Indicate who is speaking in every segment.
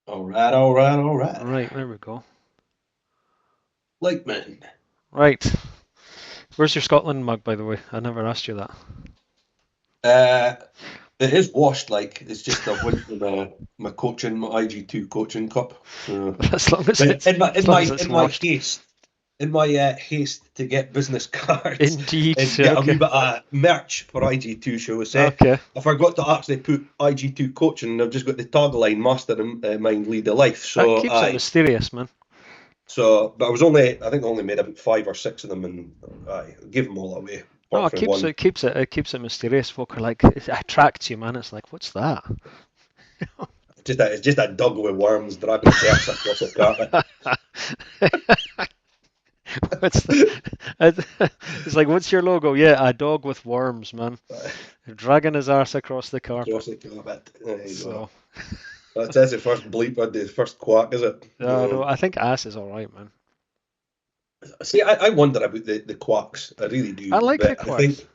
Speaker 1: All right, all right, all right.
Speaker 2: Right, there we go.
Speaker 1: Like man,
Speaker 2: Right. Where's your Scotland mug, by the way? I never asked you that.
Speaker 1: uh, it is washed. Like it's just I've went for my coaching, my IG2 coaching cup. So,
Speaker 2: As long as
Speaker 1: but
Speaker 2: it's as long as it's washed.
Speaker 1: in my haste to get business cards
Speaker 2: Indeed.
Speaker 1: and get a wee
Speaker 2: Okay.
Speaker 1: bit of merch for IG2, shall we say?
Speaker 2: Okay.
Speaker 1: I forgot to actually put IG2 coaching, and I've just got the tagline "Mastermind Lead a Life."
Speaker 2: That
Speaker 1: So,
Speaker 2: keeps it
Speaker 1: aye.
Speaker 2: mysterious, man.
Speaker 1: But I think I only made about five or six of them, and I give them all away,
Speaker 2: No,
Speaker 1: apart from one.
Speaker 2: it keeps it mysterious. Folk are like, it attracts you, man. It's like, what's that?
Speaker 1: It's just a dog with worms dragging its arse across the carpet.
Speaker 2: What's the, it's like, what's your logo? Yeah, a dog with worms, man. Dragging his arse across the carpet.
Speaker 1: Across the carpet. There you go.
Speaker 2: So,
Speaker 1: That's the first bleep, the first quack, is it?
Speaker 2: no, I think ass is all right, man.
Speaker 1: See, I wonder about the quacks. I really
Speaker 2: I
Speaker 1: do,
Speaker 2: like the
Speaker 1: but I
Speaker 2: quacks.
Speaker 1: think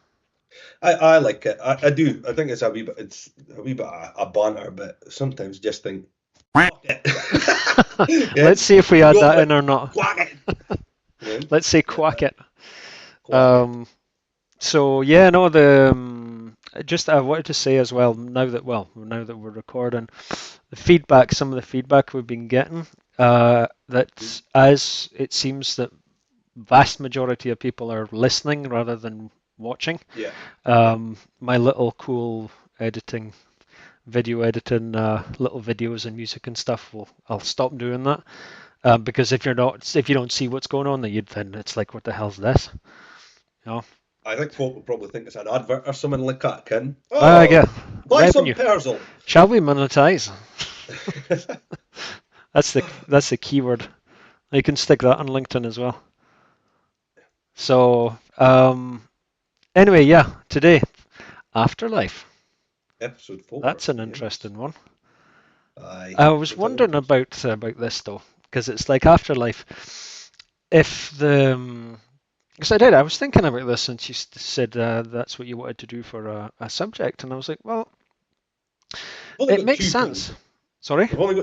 Speaker 1: I like it. I do. I think it's a wee bit of a banter, but sometimes just think, fuck it. Yeah,
Speaker 2: Let's see if we add
Speaker 1: go
Speaker 2: that
Speaker 1: for
Speaker 2: in
Speaker 1: it.
Speaker 2: or not.
Speaker 1: Quack it. Yeah,
Speaker 2: Let's say
Speaker 1: yeah,
Speaker 2: quack it.
Speaker 1: quack it.
Speaker 2: Um, so yeah, no, the just I wanted to say as well now that we're recording, some of the feedback we've been getting, that as it seems that vast majority of people are listening rather than watching.
Speaker 1: Yeah, yeah.
Speaker 2: My little cool editing, video editing, little videos and music and stuff, I'll stop doing that. Because if you don't see what's going on, then it's like, what the hell's this? You know?
Speaker 1: I think folk will probably think it's an advert or something like that, Ken.
Speaker 2: Yeah,
Speaker 1: Oh, buy some
Speaker 2: revenue.
Speaker 1: Persil.
Speaker 2: Shall we monetize? That's the keyword. You can stick that on LinkedIn as well. So anyway, yeah, today afterlife.
Speaker 1: Episode 4.
Speaker 2: That's an
Speaker 1: Yes.
Speaker 2: interesting one.
Speaker 1: Aye.
Speaker 2: I was
Speaker 1: It's an
Speaker 2: wondering
Speaker 1: interesting.
Speaker 2: about this though, because it's like afterlife. If the Because I was thinking about this since you said that's what you wanted to do for a subject, and I was like, well,
Speaker 1: I've only
Speaker 2: it
Speaker 1: got
Speaker 2: makes
Speaker 1: two things.
Speaker 2: sense. Sorry.
Speaker 1: I've only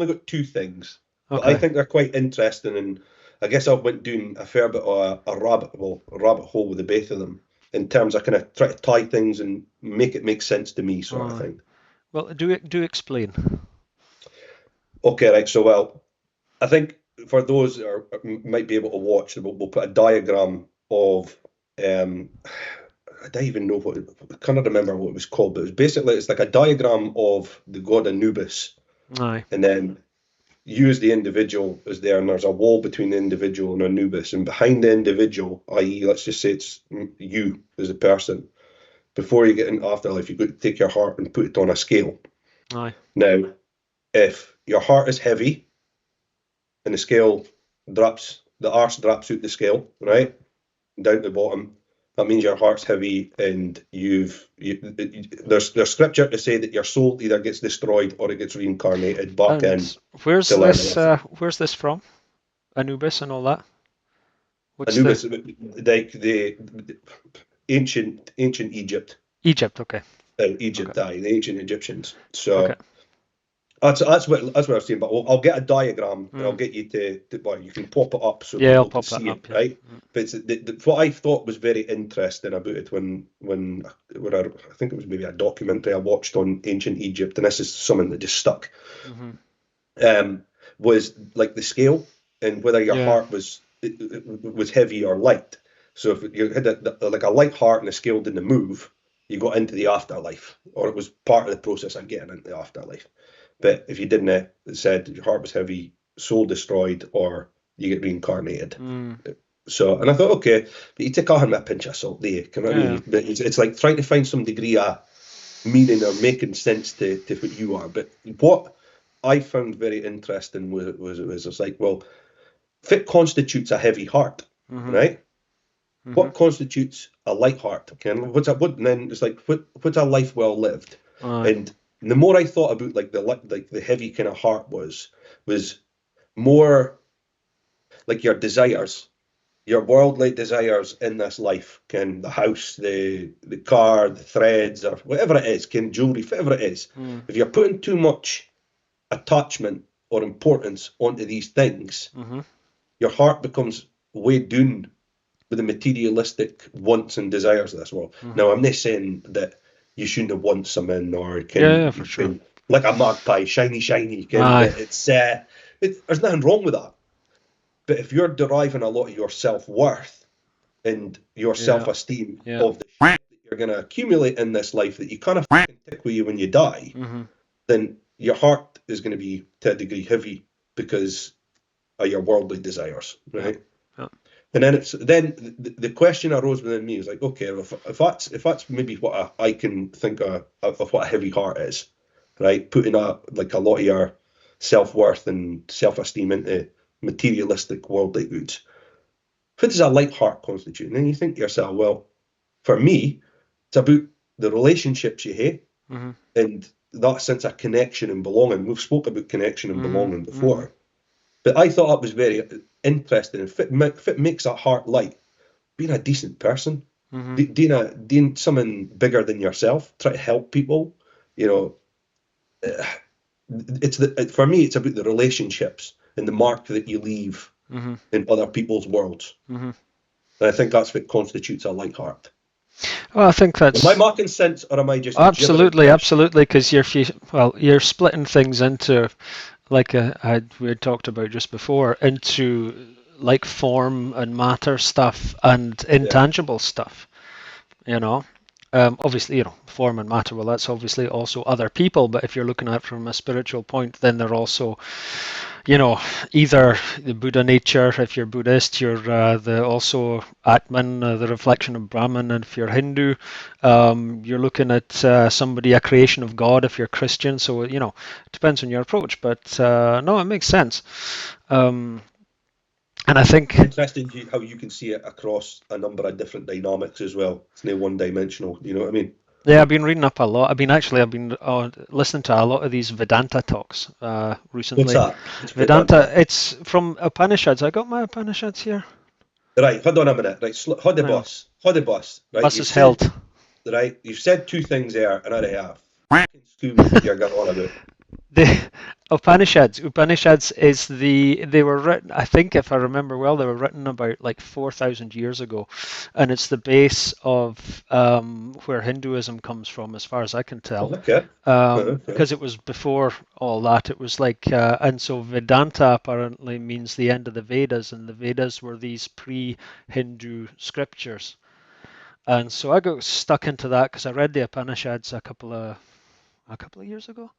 Speaker 1: got two things, but I
Speaker 2: Okay.
Speaker 1: think they're quite interesting, and I guess I went doing a fair bit of a rabbit hole with the both of them in terms of kind of try to tie things and make it make sense to me, sort of
Speaker 2: Uh,
Speaker 1: thing.
Speaker 2: well, do explain.
Speaker 1: Okay, right. So, well, I think for those that might be able to watch, we'll put a diagram of. Um, I don't even know I cannot remember what it was called, but it's like a diagram of the god Anubis,
Speaker 2: Aye.
Speaker 1: and then you as the individual is there, and there's a wall between the individual and Anubis, and behind the individual, i.e., let's just say it's you as a person. Before you get into afterlife, you've got to take your heart and put it on a scale.
Speaker 2: Aye.
Speaker 1: Now, if your heart is heavy and the scale drops, the arse drops out the scale,
Speaker 2: Mhm.
Speaker 1: right down to the bottom. That means your heart's heavy, and there's scripture to say that your soul either gets destroyed or it gets reincarnated back in
Speaker 2: And
Speaker 1: to learn a lesson.
Speaker 2: where's this from? Anubis and all that. What's the
Speaker 1: Anubis, like the ancient Egypt,
Speaker 2: Egypt? Okay. Okay.
Speaker 1: the ancient Egyptians.
Speaker 2: Okay.
Speaker 1: So that's what I was saying. But I'll get a diagram and I'll
Speaker 2: Mm.
Speaker 1: get you well, you can pop it up so
Speaker 2: Yeah, I'll
Speaker 1: people can
Speaker 2: pop that
Speaker 1: see it,
Speaker 2: up. Yeah.
Speaker 1: right?
Speaker 2: Mm.
Speaker 1: But what I thought was very interesting about it I think it was maybe a documentary I watched on ancient Egypt, and this is something that just stuck.
Speaker 2: Mm-hmm.
Speaker 1: Um, was like the scale and whether your
Speaker 2: Yeah.
Speaker 1: heart was heavy or light. So if you had like a light heart and the scale didn't move, you got into the afterlife, or it was part of the process of getting into the afterlife. But if you didn't, it said your heart was heavy, soul destroyed, or you get reincarnated.
Speaker 2: Mm.
Speaker 1: So, and I thought, okay, but you take on with a pinch of salt there. You know what I
Speaker 2: Yeah.
Speaker 1: mean? But it's like trying to find some degree of meaning or making sense to what you are. But what I found very interesting was it's like, well, if it constitutes a heavy heart,
Speaker 2: Mm-hmm.
Speaker 1: right?
Speaker 2: Mm-hmm.
Speaker 1: What constitutes a light heart? Okay, and then it's like what's a life well lived?
Speaker 2: Aye.
Speaker 1: And the more I thought about like the heavy kind of heart was more like your desires, your worldly desires in this life, can the house, the car, the threads, or whatever it is, can jewelry, whatever it is.
Speaker 2: Mm.
Speaker 1: If you're putting too much attachment or importance onto these things,
Speaker 2: Mhm.
Speaker 1: your heart becomes weighed down with the materialistic wants and desires of this world.
Speaker 2: Mhm.
Speaker 1: Now, I'm not saying that you shouldn't want something or
Speaker 2: Yeah, yeah,
Speaker 1: can
Speaker 2: for
Speaker 1: you
Speaker 2: sure.
Speaker 1: can like a magpie, shiny, shiny, can,
Speaker 2: Aye.
Speaker 1: but there's nothing wrong with that. But if you're deriving a lot of your self worth and your
Speaker 2: Yeah.
Speaker 1: self esteem
Speaker 2: Yeah.
Speaker 1: of the shit that you're going to accumulate in this life that you kind of fucking tick with you when you die,
Speaker 2: Mhm.
Speaker 1: then your heart is going to be to a degree heavy because of your worldly desires,
Speaker 2: Yeah.
Speaker 1: right?
Speaker 2: Yeah.
Speaker 1: And then the question arose within me is like, okay, if that's maybe what I can think of what a heavy heart is, right? Putting a lot of your self worth and self esteem into materialistic worldly goods. What does a light heart constitute? And then you think to yourself, well, for me, it's about the relationships you have
Speaker 2: Mhm.
Speaker 1: and that sense of connection and belonging. We've spoke about connection and
Speaker 2: Mhm.
Speaker 1: belonging
Speaker 2: Mhm.
Speaker 1: before, but I thought that was very interesting. If it makes a heart light, being a decent person,
Speaker 2: Mhm.
Speaker 1: doing something bigger than yourself, try to help people. You know, for me, it's about the relationships and the mark that you leave
Speaker 2: Mhm.
Speaker 1: in other people's worlds.
Speaker 2: Mhm.
Speaker 1: And I think that's what constitutes a light heart.
Speaker 2: Well, I think
Speaker 1: Am I
Speaker 2: that's
Speaker 1: making sense, or am I just gibbering
Speaker 2: absolutely,
Speaker 1: now straight?
Speaker 2: absolutely, because you're splitting things into like we had talked about just before into like form and matter stuff and
Speaker 1: Yeah.
Speaker 2: intangible stuff. You know, obviously, form and matter. Well, that's obviously also other people, but if you're looking at it from a spiritual point, then they're also, you know, either the Buddha nature. If you're Buddhist, you're the also Atman, the reflection of Brahman. And if you're Hindu, you're looking at somebody, a creation of God. If you're Christian, so it depends on your approach. But no, it makes sense. Um, and I think,
Speaker 1: Interesting how you can see it across a number of different dynamics as well. It's no one dimensional. You know what I mean?
Speaker 2: yeah, I've been reading up a lot. I've been listening to a lot of these Vedanta talks
Speaker 1: What's
Speaker 2: recently.
Speaker 1: that? What's
Speaker 2: Vedanta,
Speaker 1: Vedanta?
Speaker 2: it's from Upanishads. I got my Upanishads here.
Speaker 1: Right, hold on a minute. Right, hold the
Speaker 2: Hang on.
Speaker 1: bus. Hold the bus. Right,
Speaker 2: Bus is held.
Speaker 1: you've said two things there, and I have. Fucking school me what you're going on about.
Speaker 2: The Upanishads is they were written, I think if I remember well, they were written about like 4,000 years ago, and it's the base of where Hinduism comes from, as far as I can tell.
Speaker 1: Oh, okay. Okay.
Speaker 2: Because it was before all that, it was like, and so Vedanta apparently means the end of the Vedas, and the Vedas were these pre-Hindu scriptures. And so I got stuck into that because I read the Upanishads a couple of years ago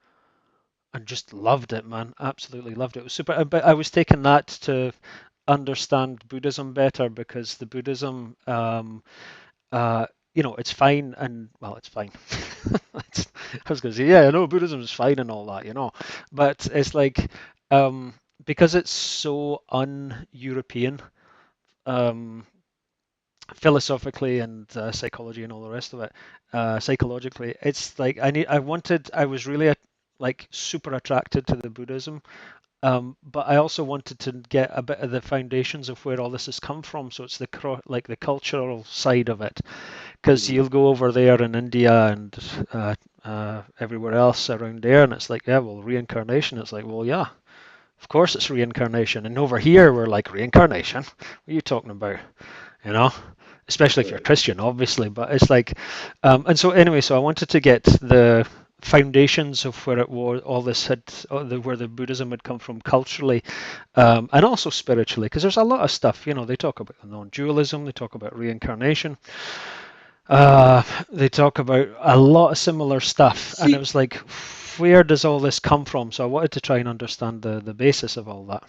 Speaker 2: and just loved it, man. Absolutely loved it. It was super. But I was taking that to understand Buddhism better because the Buddhism, uh, it's fine and well, it's fine. I was going to say, yeah, I know Buddhism is fine and all that, but it's like because it's so un-European. Um, Philosophically and psychology and all the rest of it, psychologically, it's like I was really like super attracted to the Buddhism, but I also wanted to get a bit of the foundations of where all this has come from. So it's like the cultural side of it, because
Speaker 1: Mm.
Speaker 2: you'll go over there in India and everywhere else around there, and it's like, yeah, well, reincarnation. It's like, well, yeah, of course it's reincarnation. And over here, we're like, reincarnation? What are you talking about? You know? Especially if you're
Speaker 1: Right.
Speaker 2: Christian, obviously. But it's like, and so anyway, so I wanted to get the foundations of where it was, all this had, where the Buddhism had come from culturally, and also spiritually, because there's a lot of stuff. They talk about non-dualism, they talk about reincarnation, they talk about a lot of similar stuff, and it
Speaker 1: See,
Speaker 2: was like, where does all this come from? So I wanted to try and understand the basis of all that.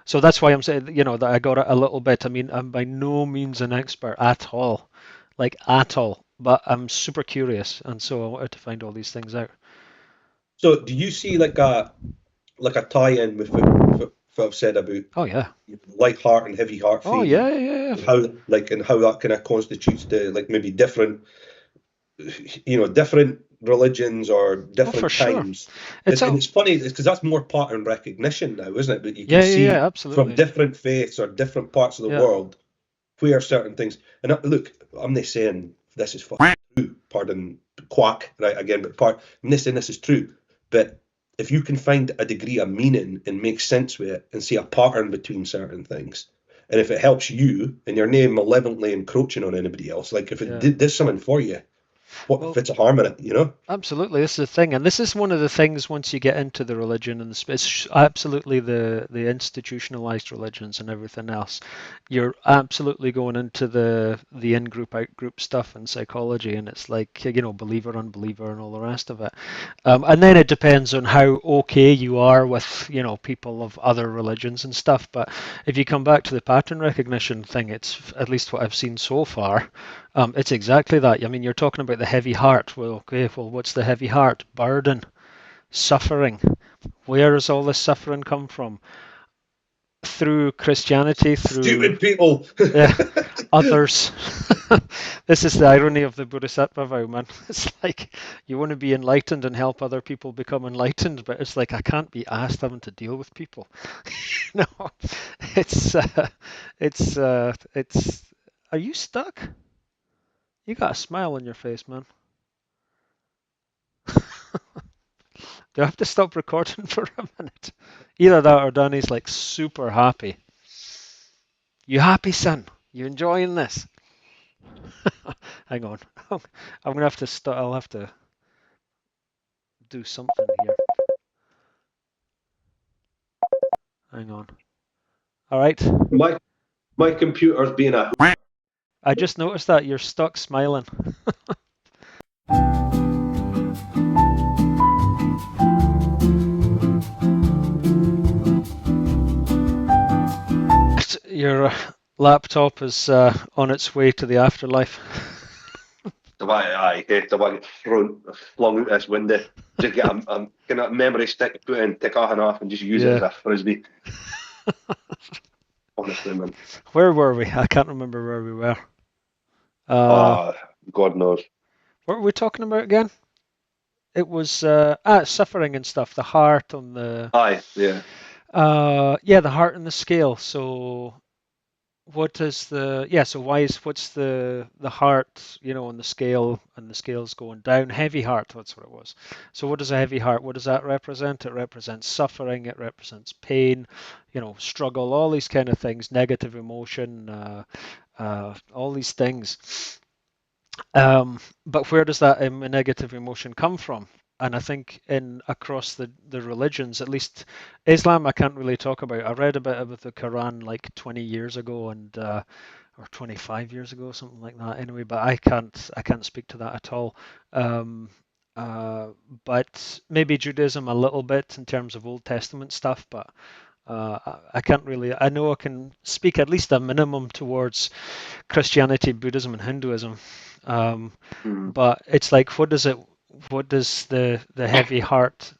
Speaker 2: So that's why I'm saying, that I got it a little bit. I mean, I'm by no means an expert at all, like at all, but I'm super curious, and so I wanted to find all these things out.
Speaker 1: so do you see like a tie-in with what I've said about
Speaker 2: Oh yeah.
Speaker 1: light heart and heavy heart
Speaker 2: Oh
Speaker 1: fee,
Speaker 2: yeah, yeah, yeah.
Speaker 1: and how that kind of constitutes the like maybe different religions or
Speaker 2: Oh, for
Speaker 1: different
Speaker 2: sure.
Speaker 1: times.
Speaker 2: It's
Speaker 1: And
Speaker 2: all.
Speaker 1: it's funny because that's more pattern recognition now, isn't it? But you can
Speaker 2: Yeah, yeah,
Speaker 1: see
Speaker 2: yeah.
Speaker 1: from
Speaker 2: Absolutely.
Speaker 1: different faiths or different parts of the
Speaker 2: Yeah.
Speaker 1: world where certain things. And look, I'm not saying this is fucking true. Pardon, quack, right? Again, but I'm not saying this is true. But if you can find a degree of meaning and make sense with it and see a pattern between certain things, and if it helps you and you're not malevolently encroaching on anybody else, like if it
Speaker 2: Yeah.
Speaker 1: did something for you, what if
Speaker 2: Well,
Speaker 1: it's a harm in it, you know?
Speaker 2: absolutely, this is the thing, and this is one of the things once you get into the religion and it's absolutely the institutionalized religions and everything else. You're absolutely going into the in-group, out-group stuff in psychology, and it's like believer, unbeliever, and all the rest of it. And then it depends on how okay you are with people of other religions and stuff. But if you come back to the pattern recognition thing, it's at least what I've seen so far. It's exactly that. I mean, you're talking about the heavy heart. Well, okay, well, what's the heavy heart? Burden, suffering. Where does all this suffering come from? Through Christianity, through
Speaker 1: Stupid people.
Speaker 2: uh, others. This is the irony of the Bodhisattva vow, man. It's like you want to be enlightened and help other people become enlightened, but it's like I can't be asked having to deal with people. No, it's it's. Are you stuck? You got a smile on your face, man. Do I have to stop recording for a minute? Either that or Danny's like super happy. You happy, son? You enjoying this? Hang on. I'm gonna have to start. I'll have to do something here. Hang on. All right.
Speaker 1: my my computer's being a
Speaker 2: I just noticed that you're stuck smiling. Your laptop is on its way to the afterlife.
Speaker 1: the way I hate the way get thrown flung out this window. Just get a kind of memory stick, put it in, take off and off, and just use it as
Speaker 2: Yeah.
Speaker 1: a frisbee. Honestly, man.
Speaker 2: Where were we? I can't remember where we were. Uh,
Speaker 1: Ah, God knows.
Speaker 2: what were we talking about again? It was suffering and stuff. The heart on the
Speaker 1: Aye, yeah.
Speaker 2: yeah, the heart and the scale. So what is the yeah? So what's the heart? On the scale, and the scale's going down. Heavy heart. That's what it was. So what is a heavy heart? What does that represent? It represents suffering. It represents pain. Struggle. All these kind of things. Negative emotion. All these things. But where does that negative emotion come from? And I think in across the religions, at least Islam, I can't really talk about. I read a bit about the Quran like 20 years ago, and or 25 years ago, something like that. Anyway, but I can't speak to that at all. Um, uh, but maybe Judaism a little bit in terms of Old Testament stuff, but I can't really. I know I can speak at least a minimum towards Christianity, Buddhism, and Hinduism. Um,
Speaker 1: Mm.
Speaker 2: but it's like, what does the heavy heart,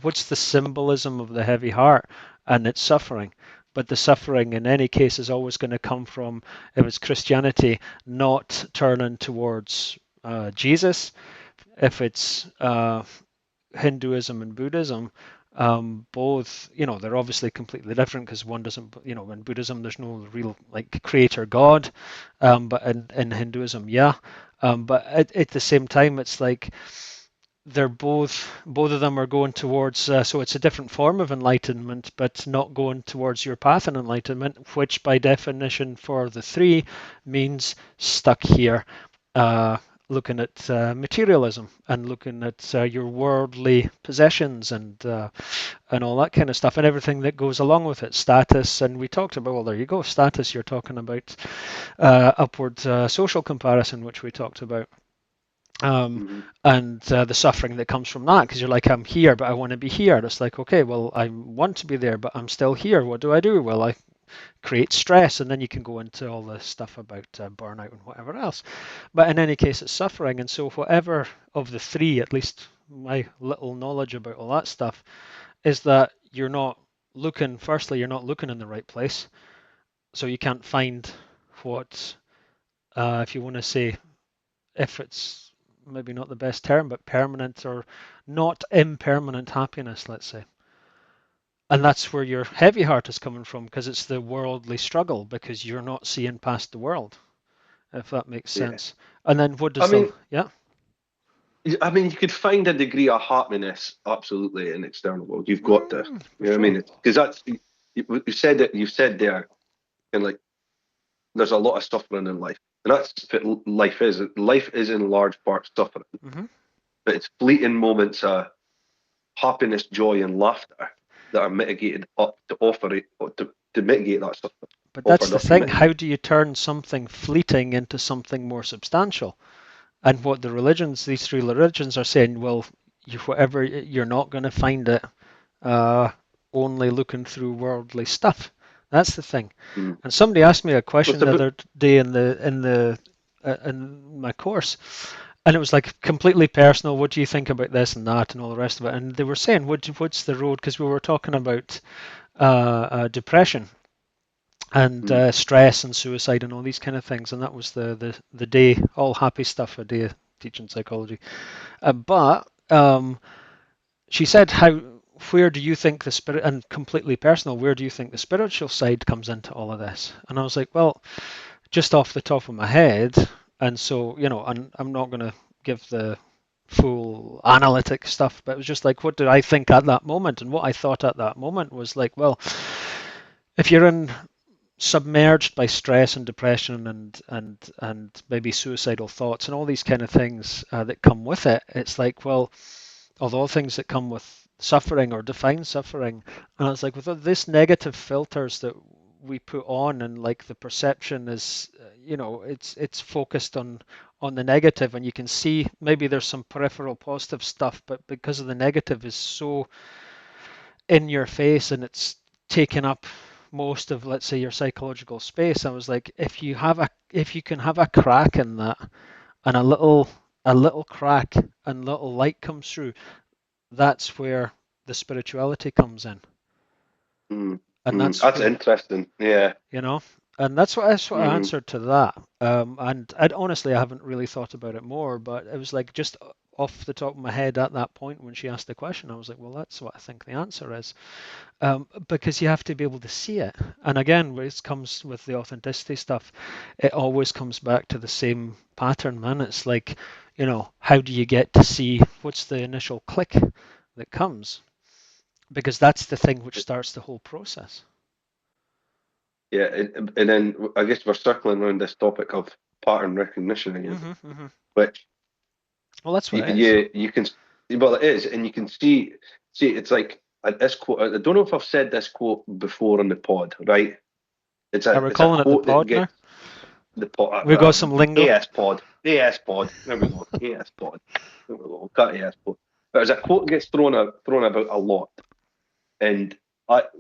Speaker 2: what's the symbolism of the heavy heart? And it's suffering. But the suffering in any case is always going to come from, if it's Christianity, not turning towards Jesus. If it's Hinduism and Buddhism, both, they're obviously completely different because one doesn't, in Buddhism, there's no real like creator God, but in Hinduism, yeah. But at the same time, it's like they're both of them are going towards, so it's a different form of enlightenment, but not going towards your path in enlightenment, which by definition for the three means stuck here. Uh, Looking at materialism and looking at your worldly possessions and all that kind of stuff and everything that goes along with it, status. And we talked about, well, there you go, status. You're talking about upward social comparison, which we talked about. Um,
Speaker 1: Hmm.
Speaker 2: and the suffering that comes from that, because you're like, I'm here, but I want to be here. And it's like, okay, well, I want to be there, but I'm still here. What do I do? Well, I create stress, and then you can go into all the stuff about burnout and whatever else. But in any case, it's suffering. And so, whatever of the three, at least my little knowledge about all that stuff, is that you're not looking, firstly, you're not looking in the right place. So, you can't find what, if you want to say, if it's maybe not the best term, but permanent or not impermanent happiness, let's say. And that's where your heavy heart is coming from, because it's the worldly struggle, because you're not seeing past the world, if that makes
Speaker 1: Yeah.
Speaker 2: sense. And then what
Speaker 1: I
Speaker 2: does the,
Speaker 1: mean,
Speaker 2: yeah?
Speaker 3: I mean, you could find a degree of happiness absolutely in external world. You've got to,
Speaker 2: For
Speaker 3: you know what I
Speaker 2: sure.
Speaker 3: mean? Because that's you said it. You said there, and like there's a lot of suffering in life, and that's what life is. Life is in large part suffering,
Speaker 2: Hmm.
Speaker 3: but it's fleeting moments of happiness, joy, and laughter that are mitigated up to offer it to mitigate that suffering,
Speaker 2: But that's
Speaker 3: offered
Speaker 2: the
Speaker 3: up to
Speaker 2: thing. How
Speaker 3: mitigate.
Speaker 2: do you turn something fleeting into something more substantial? And what the religions, these three religions, are saying, well, whatever you're not going to find it uh, only looking through worldly stuff. That's the thing.
Speaker 3: Mm.
Speaker 2: And somebody asked me a
Speaker 3: Well,
Speaker 2: question
Speaker 3: it's a
Speaker 2: the
Speaker 3: book.
Speaker 2: other day in my course, and it was like completely personal. What do you think about this and that and all the rest of it? And they were saying, what's the road? Because we were talking about depression and
Speaker 3: Mm.
Speaker 2: stress and suicide and all these kind of things. And that was the day, all happy stuff, a day of teaching psychology. But she said, "How? Where do you think the spirit?" And completely personal, where do you think the spiritual side comes into all of this? And I was like, well, just off the top of my head, and so and I'm not going to give the full analytic stuff, but it was just like, what did I think at that moment? And what I thought at that moment was like, well, if you're in submerged by stress and depression and maybe suicidal thoughts and all these kind of things that come with it, it's like, well, although things that come with suffering or define suffering, and it's like with this negative filters that we put on, and like the perception is, it's focused on the negative, and you can see maybe there's some peripheral positive stuff, but because of the negative is so in your face and it's taken up most of, let's say, your psychological space. I was like, if you can have a crack in that, and a little crack and little light comes through, that's where the spirituality comes in.
Speaker 3: Mm.
Speaker 2: And
Speaker 3: Mm.
Speaker 2: that's
Speaker 3: That's
Speaker 2: where,
Speaker 3: interesting. Yeah.
Speaker 2: you know and that's what I
Speaker 3: Mm.
Speaker 2: answered to that. And I honestly, I haven't really thought about it more, but it was like just off the top of my head at that point when she asked the question, I was like, well, that's what I think the answer is. Because you have to be able to see it. And again, when it comes with the authenticity stuff, it always comes back to the same pattern, man. It's like, how do you get to see what's the initial click that comes? Because that's the thing which starts the whole process.
Speaker 3: Yeah. And then I guess we're circling around this topic of pattern recognition again,
Speaker 2: Hmm.
Speaker 3: which
Speaker 2: Well, that's
Speaker 3: you
Speaker 2: what it is.
Speaker 3: you can well it is, and you can see it's like this quote. I don't know if I've said this quote before on the pod, right?
Speaker 2: Are we
Speaker 3: It's a
Speaker 2: calling it the
Speaker 3: quote that
Speaker 2: pod now?
Speaker 3: gets the pod,
Speaker 2: We got some lingo.
Speaker 3: AS pod, AS pod. There we go, AS pod. There we go. We'll cut AS pod. But there's a quote that gets thrown about a lot, and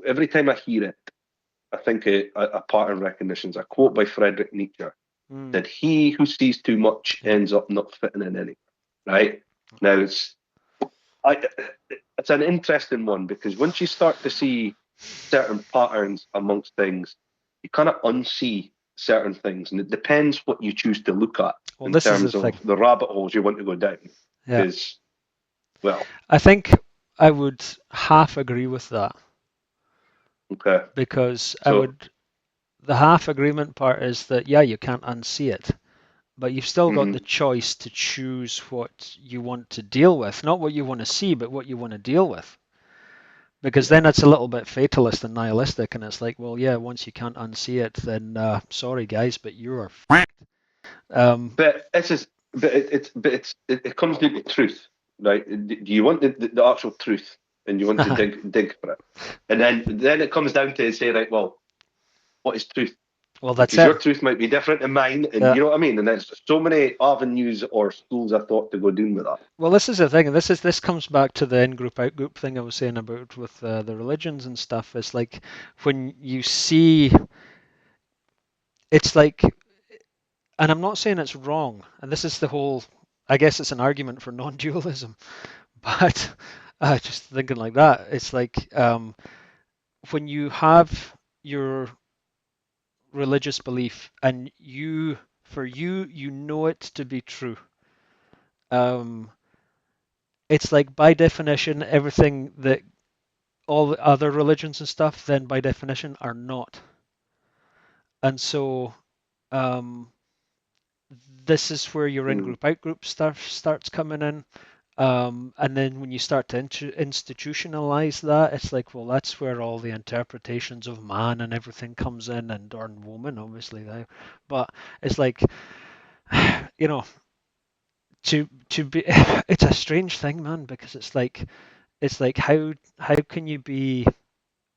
Speaker 3: every time I hear it, I think a pattern recognition is a quote by Friedrich Nietzsche
Speaker 2: Mm,
Speaker 3: that he who sees too much
Speaker 2: yeah.
Speaker 3: ends up not fitting in any. Right now, I, it's an interesting one because once you start to see certain patterns amongst things, you kind of unsee certain things, and it depends what you choose to look at
Speaker 2: Well,
Speaker 3: in
Speaker 2: this is the
Speaker 3: terms
Speaker 2: thing.
Speaker 3: of the rabbit holes you want to go down.
Speaker 2: Yeah.
Speaker 3: Because, well,
Speaker 2: I think I would half agree with that,
Speaker 3: okay,
Speaker 2: because
Speaker 3: so
Speaker 2: the half agreement part is that, yeah, you can't unsee it, but you've still got the
Speaker 3: mhm,
Speaker 2: choice to choose what you want to deal with, not what you want to see, but what you want to deal with. Because
Speaker 3: yeah,
Speaker 2: then it's a little bit fatalist and nihilistic, and it's like, well, yeah, once you can't unsee it, then sorry guys, but you're um,
Speaker 3: but it's just, it comes down to truth, right? Do you want the actual truth, and you want to dig for it, and then it comes down to say, right, well, what is truth?
Speaker 2: well, that's
Speaker 3: Because
Speaker 2: it.
Speaker 3: your truth might be different than mine, and
Speaker 2: Yeah.
Speaker 3: you know what I mean. And there's so many avenues or schools of thought to go down with that.
Speaker 2: Well, this is the thing, and this comes back to the in group out group thing I was saying about with the religions and stuff. It's like when you see, it's like, and I'm not saying it's wrong, and this is the whole. I guess it's an argument for non-dualism, but just thinking like that, it's like when you have your religious belief and for you, you know it to be true. Um, it's like by definition, everything that all the other religions and stuff, then by definition are not. And so um, this is where your
Speaker 3: Mm.
Speaker 2: in-group, out-group stuff starts coming in. And then when you start to institutionalize that, it's like, well, that's where all the interpretations of man and everything comes in, and or woman, obviously, though. But it's like, you know, to be, it's a strange thing, man, because it's like how can you be,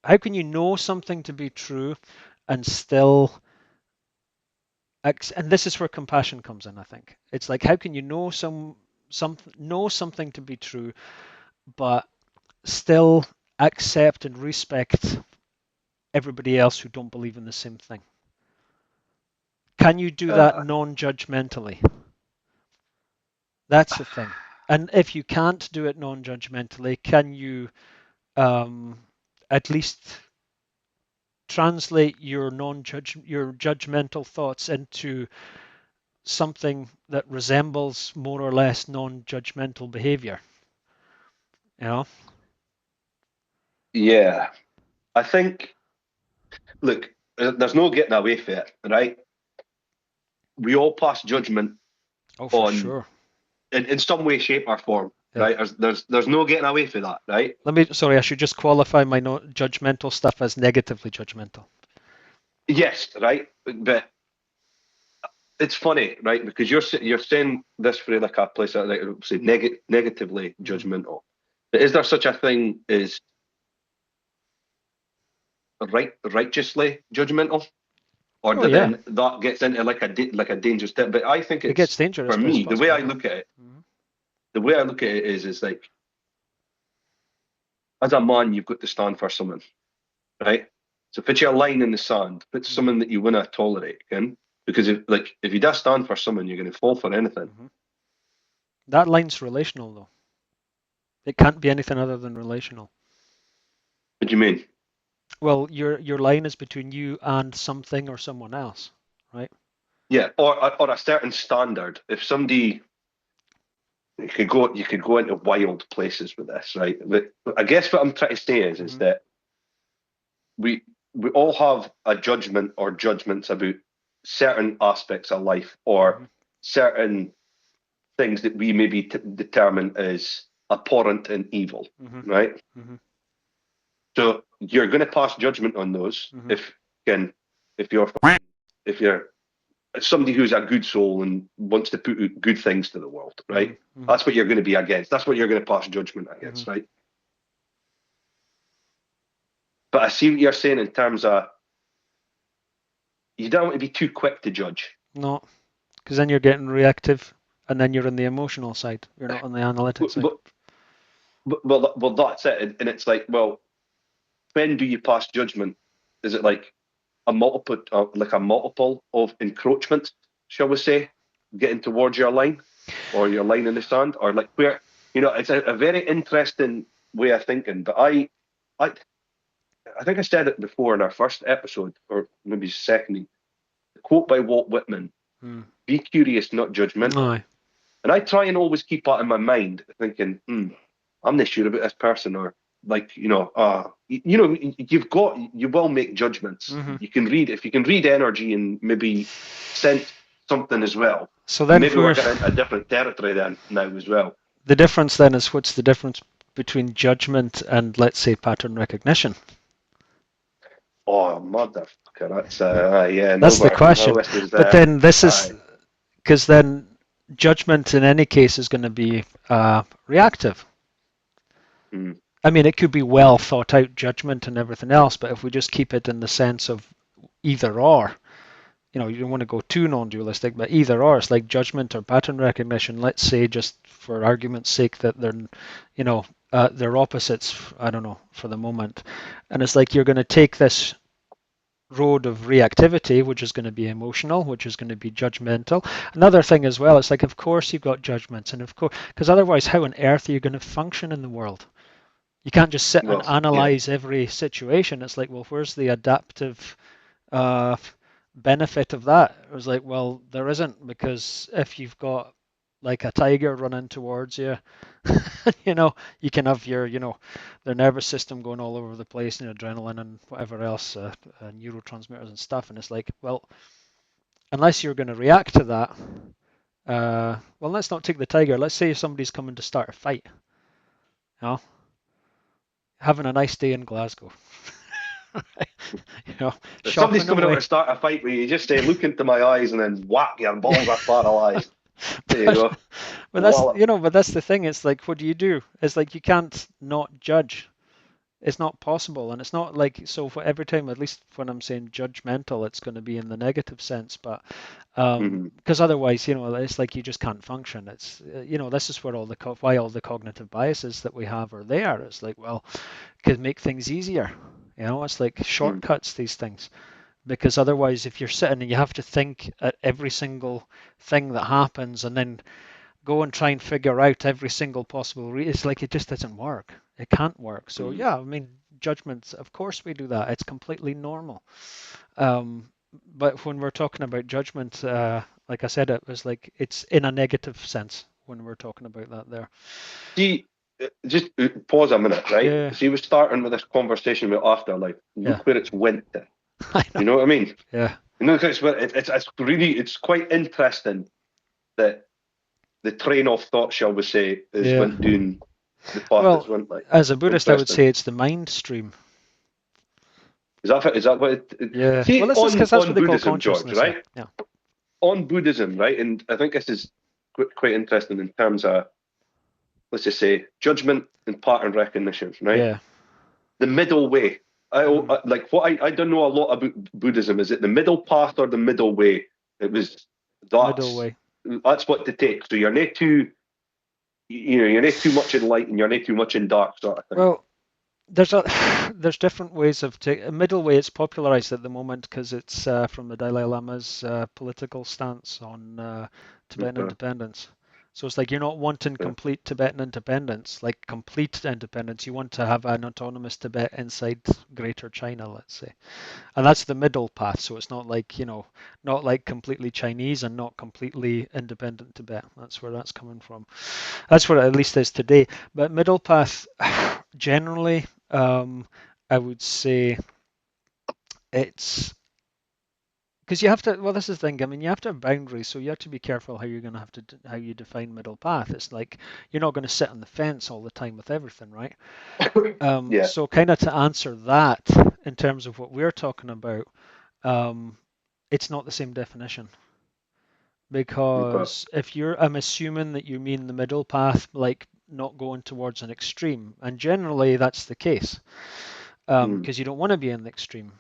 Speaker 2: how can you know something to be true and still and this is where compassion comes in, I think. It's like, how can you know know something to be true, but still accept and respect everybody else who don't believe in the same thing? Can you do that
Speaker 3: Uh,
Speaker 2: non-judgmentally? That's the thing. And if you can't do it non-judgmentally, can you um, at least translate your your judgmental thoughts into something that resembles more or less non-judgmental behavior? You know?
Speaker 3: yeah, I think. Look, there's no getting away from it, right? We all pass judgment
Speaker 2: Oh, for
Speaker 3: on
Speaker 2: sure.
Speaker 3: in some way, shape, or form,
Speaker 2: Yeah.
Speaker 3: right? There's no getting away from that, right?
Speaker 2: Sorry, I should just qualify my no judgmental stuff as negatively judgmental.
Speaker 3: Yes, right. But it's funny, right? Because you're saying this for like a place that like say negatively
Speaker 2: Mm-hmm.
Speaker 3: judgmental. But is there such a thing as righteously judgmental, or
Speaker 2: Oh,
Speaker 3: do
Speaker 2: yeah.
Speaker 3: then that gets into like like a dangerous step? But I think
Speaker 2: It gets
Speaker 3: it's
Speaker 2: dangerous,
Speaker 3: for
Speaker 2: but it's
Speaker 3: me
Speaker 2: possible, yeah. Mm-hmm.
Speaker 3: the way I look at it is like as a man you've got to stand for someone, right? So put your line in the sand, put
Speaker 2: Mm-hmm.
Speaker 3: someone that you wanna tolerate, can because if you just stand for someone, you're going to fall for anything.
Speaker 2: Mm-hmm. That line's relational, though. It can't be anything other than relational.
Speaker 3: What do you mean?
Speaker 2: Well, your line is between you and something or someone else, right?
Speaker 3: Yeah, or a certain standard. If somebody you could go into wild places with this, right? But I guess what I'm trying to say is
Speaker 2: Mm-hmm.
Speaker 3: that we we all have a judgment or judgments about certain aspects of life or
Speaker 2: Mm-hmm.
Speaker 3: certain things that we maybe determine as abhorrent and evil,
Speaker 2: Mm-hmm.
Speaker 3: right?
Speaker 2: Mm-hmm.
Speaker 3: So you're going to pass judgment on those
Speaker 2: Mm-hmm.
Speaker 3: can if you're if you're somebody who's a good soul and wants to put out good things to the world,
Speaker 2: Mm-hmm.
Speaker 3: right?
Speaker 2: Mm-hmm.
Speaker 3: That's what you're going to be against. That's what you're going to pass judgment
Speaker 2: Mm-hmm.
Speaker 3: against, right? But I see what you're saying in terms of you don't want to be too quick to judge.
Speaker 2: No, because then you're getting reactive, and then you're on the emotional side. You're not on the analytic
Speaker 3: But,
Speaker 2: side.
Speaker 3: but, well, that's it. And it's like, well, when do you pass judgment? Is it like a multiple of encroachment, shall we say, getting towards your line or your line in the sand, or like where it's a very interesting way of thinking. But I, I think I said it before in our first episode, or maybe second. The quote by Walt Whitman:
Speaker 2: Mm.
Speaker 3: "Be curious, not judgmental."
Speaker 2: Aye.
Speaker 3: And I try and always keep that in my mind, thinking, I'm not sure about this person, or like, you will make judgments.
Speaker 2: Mm-hmm.
Speaker 3: You can read, if you can read energy and maybe sense something as well.
Speaker 2: So
Speaker 3: And
Speaker 2: then
Speaker 3: maybe we're
Speaker 2: we're
Speaker 3: getting into a different territory then now as well.
Speaker 2: the difference then is, what's the difference between judgment and, let's say, pattern recognition?
Speaker 3: Oh, motherfucker, that's, yeah, no,
Speaker 2: That's the question.
Speaker 3: this is,
Speaker 2: But then this is
Speaker 3: aye.
Speaker 2: because then judgment in any case is going to be reactive.
Speaker 3: Mm,
Speaker 2: I mean, it could be well thought out judgment and everything else, but if we just keep it in the sense of either or, you don't want to go too non-dualistic, but either or, it's like judgment or pattern recognition. Let's say, just for argument's sake, that you know, they're opposites. I don't know, for the moment, and it's like you're going to take this road of reactivity, which is going to be emotional, which is going to be judgmental. Another thing as well, it's like, of course you've got judgments, and of course, because otherwise, how on earth are you going to function in the world? You can't just sit and
Speaker 3: well, yeah,
Speaker 2: analyze every situation. It's like, well, where's the adaptive uh, benefit of that? It was like, well, there isn't, because if you've got like a tiger running towards you, you can have their nervous system going all over the place, and adrenaline and whatever else, neurotransmitters and stuff. And it's like, well, unless you're going to react to that, Well, let's not take the tiger. Let's say somebody's coming to start a fight. You know, having a nice day in Glasgow. You know,
Speaker 3: If somebody's
Speaker 2: shopping
Speaker 3: coming over to
Speaker 2: away.
Speaker 3: start a fight with you, just say, look into my eyes and then whack, your balls are paralyzed. There you
Speaker 2: but,
Speaker 3: go.
Speaker 2: but that's
Speaker 3: Wallop.
Speaker 2: but that's the thing. It's like, what do you do? It's like you can't not judge. It's not possible, and it's not like so for every time. At least when I'm saying judgmental, it's going to be in the negative sense, but
Speaker 3: Mm-hmm.
Speaker 2: because otherwise, it's like you just can't function. It's this is where why all the cognitive biases that we have are there. It's like, well, could make things easier. It's like shortcuts, these things. Because otherwise, if you're sitting and you have to think at every single thing that happens and then go and try and figure out every single possible it's like it just doesn't work. It can't work. So
Speaker 3: Mm-hmm.
Speaker 2: yeah, I mean, judgments, of course we do that. It's completely normal. Um, but when we're talking about judgment, like I said, it was like it's in a negative sense when we're talking about that there.
Speaker 3: See, just pause a minute, right?
Speaker 2: Yeah,
Speaker 3: See, we're starting with this conversation about afterlife.
Speaker 2: yeah,
Speaker 3: Look where it's went to.
Speaker 2: I know.
Speaker 3: You know what I mean?
Speaker 2: Yeah,
Speaker 3: You know, it's quite interesting that the train of thought, shall we say, is
Speaker 2: yeah.
Speaker 3: went doing the path it's
Speaker 2: Well,
Speaker 3: went like.
Speaker 2: as a Buddhist, I would
Speaker 3: Interesting.
Speaker 2: say it's the mind stream.
Speaker 3: Is that what
Speaker 2: Yeah. Well,
Speaker 3: see
Speaker 2: this is because that's what
Speaker 3: on
Speaker 2: they call
Speaker 3: Buddhism, George,
Speaker 2: consciousness. Yeah,
Speaker 3: right?
Speaker 2: yeah,
Speaker 3: On Buddhism, right? And I think this is quite interesting in terms of, let's just say, judgment and pattern recognition, right?
Speaker 2: yeah.
Speaker 3: The middle way.
Speaker 2: Mm.
Speaker 3: Like what I don't know a lot about Buddhism. Is it the middle path or the middle way? It was
Speaker 2: The middle
Speaker 3: that's
Speaker 2: way.
Speaker 3: that's what to take. So you're not too, you're not too much in light and you're not too much in dark, sort of thing.
Speaker 2: Well, there's a there's different ways of taking a middle way. It's popularized at the moment because it's from the Dalai Lama's political stance on Tibetan
Speaker 3: Okay.
Speaker 2: independence. So it's like you're not wanting
Speaker 3: Yeah.
Speaker 2: complete Tibetan independence, like complete independence. You want to have an autonomous Tibet inside Greater China, let's say. And that's the middle path. So it's not like, not like completely Chinese and not completely independent Tibet. That's where that's coming from. That's what it at least is today. But middle path, generally, I would say it's because you have to. Well, this is the thing. I mean, you have to have boundaries, so you have to be careful how you're going to have to how you define middle path. It's like you're not going to sit on the fence all the time with everything, right?
Speaker 3: Yeah.
Speaker 2: So kind of to answer that in terms of what we're talking about, um, it's not the same definition.
Speaker 3: Okay.
Speaker 2: Because if I'm assuming that you mean the middle path, like not going towards an extreme, and generally that's the case,
Speaker 3: Mm.
Speaker 2: because you don't want to be in the extreme,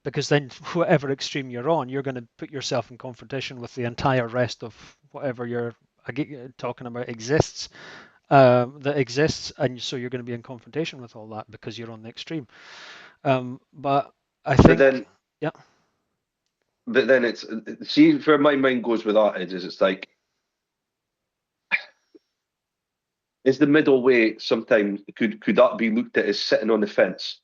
Speaker 2: because then whatever extreme you're on, you're going to put yourself in confrontation with the entire rest of whatever you're talking about that exists, and so you're going to be in confrontation with all that because you're on the extreme. But I
Speaker 3: But
Speaker 2: think,
Speaker 3: then,
Speaker 2: yeah,
Speaker 3: but then it's see where my mind goes with that is it's like is the middle way sometimes could that be looked at as sitting on the fence?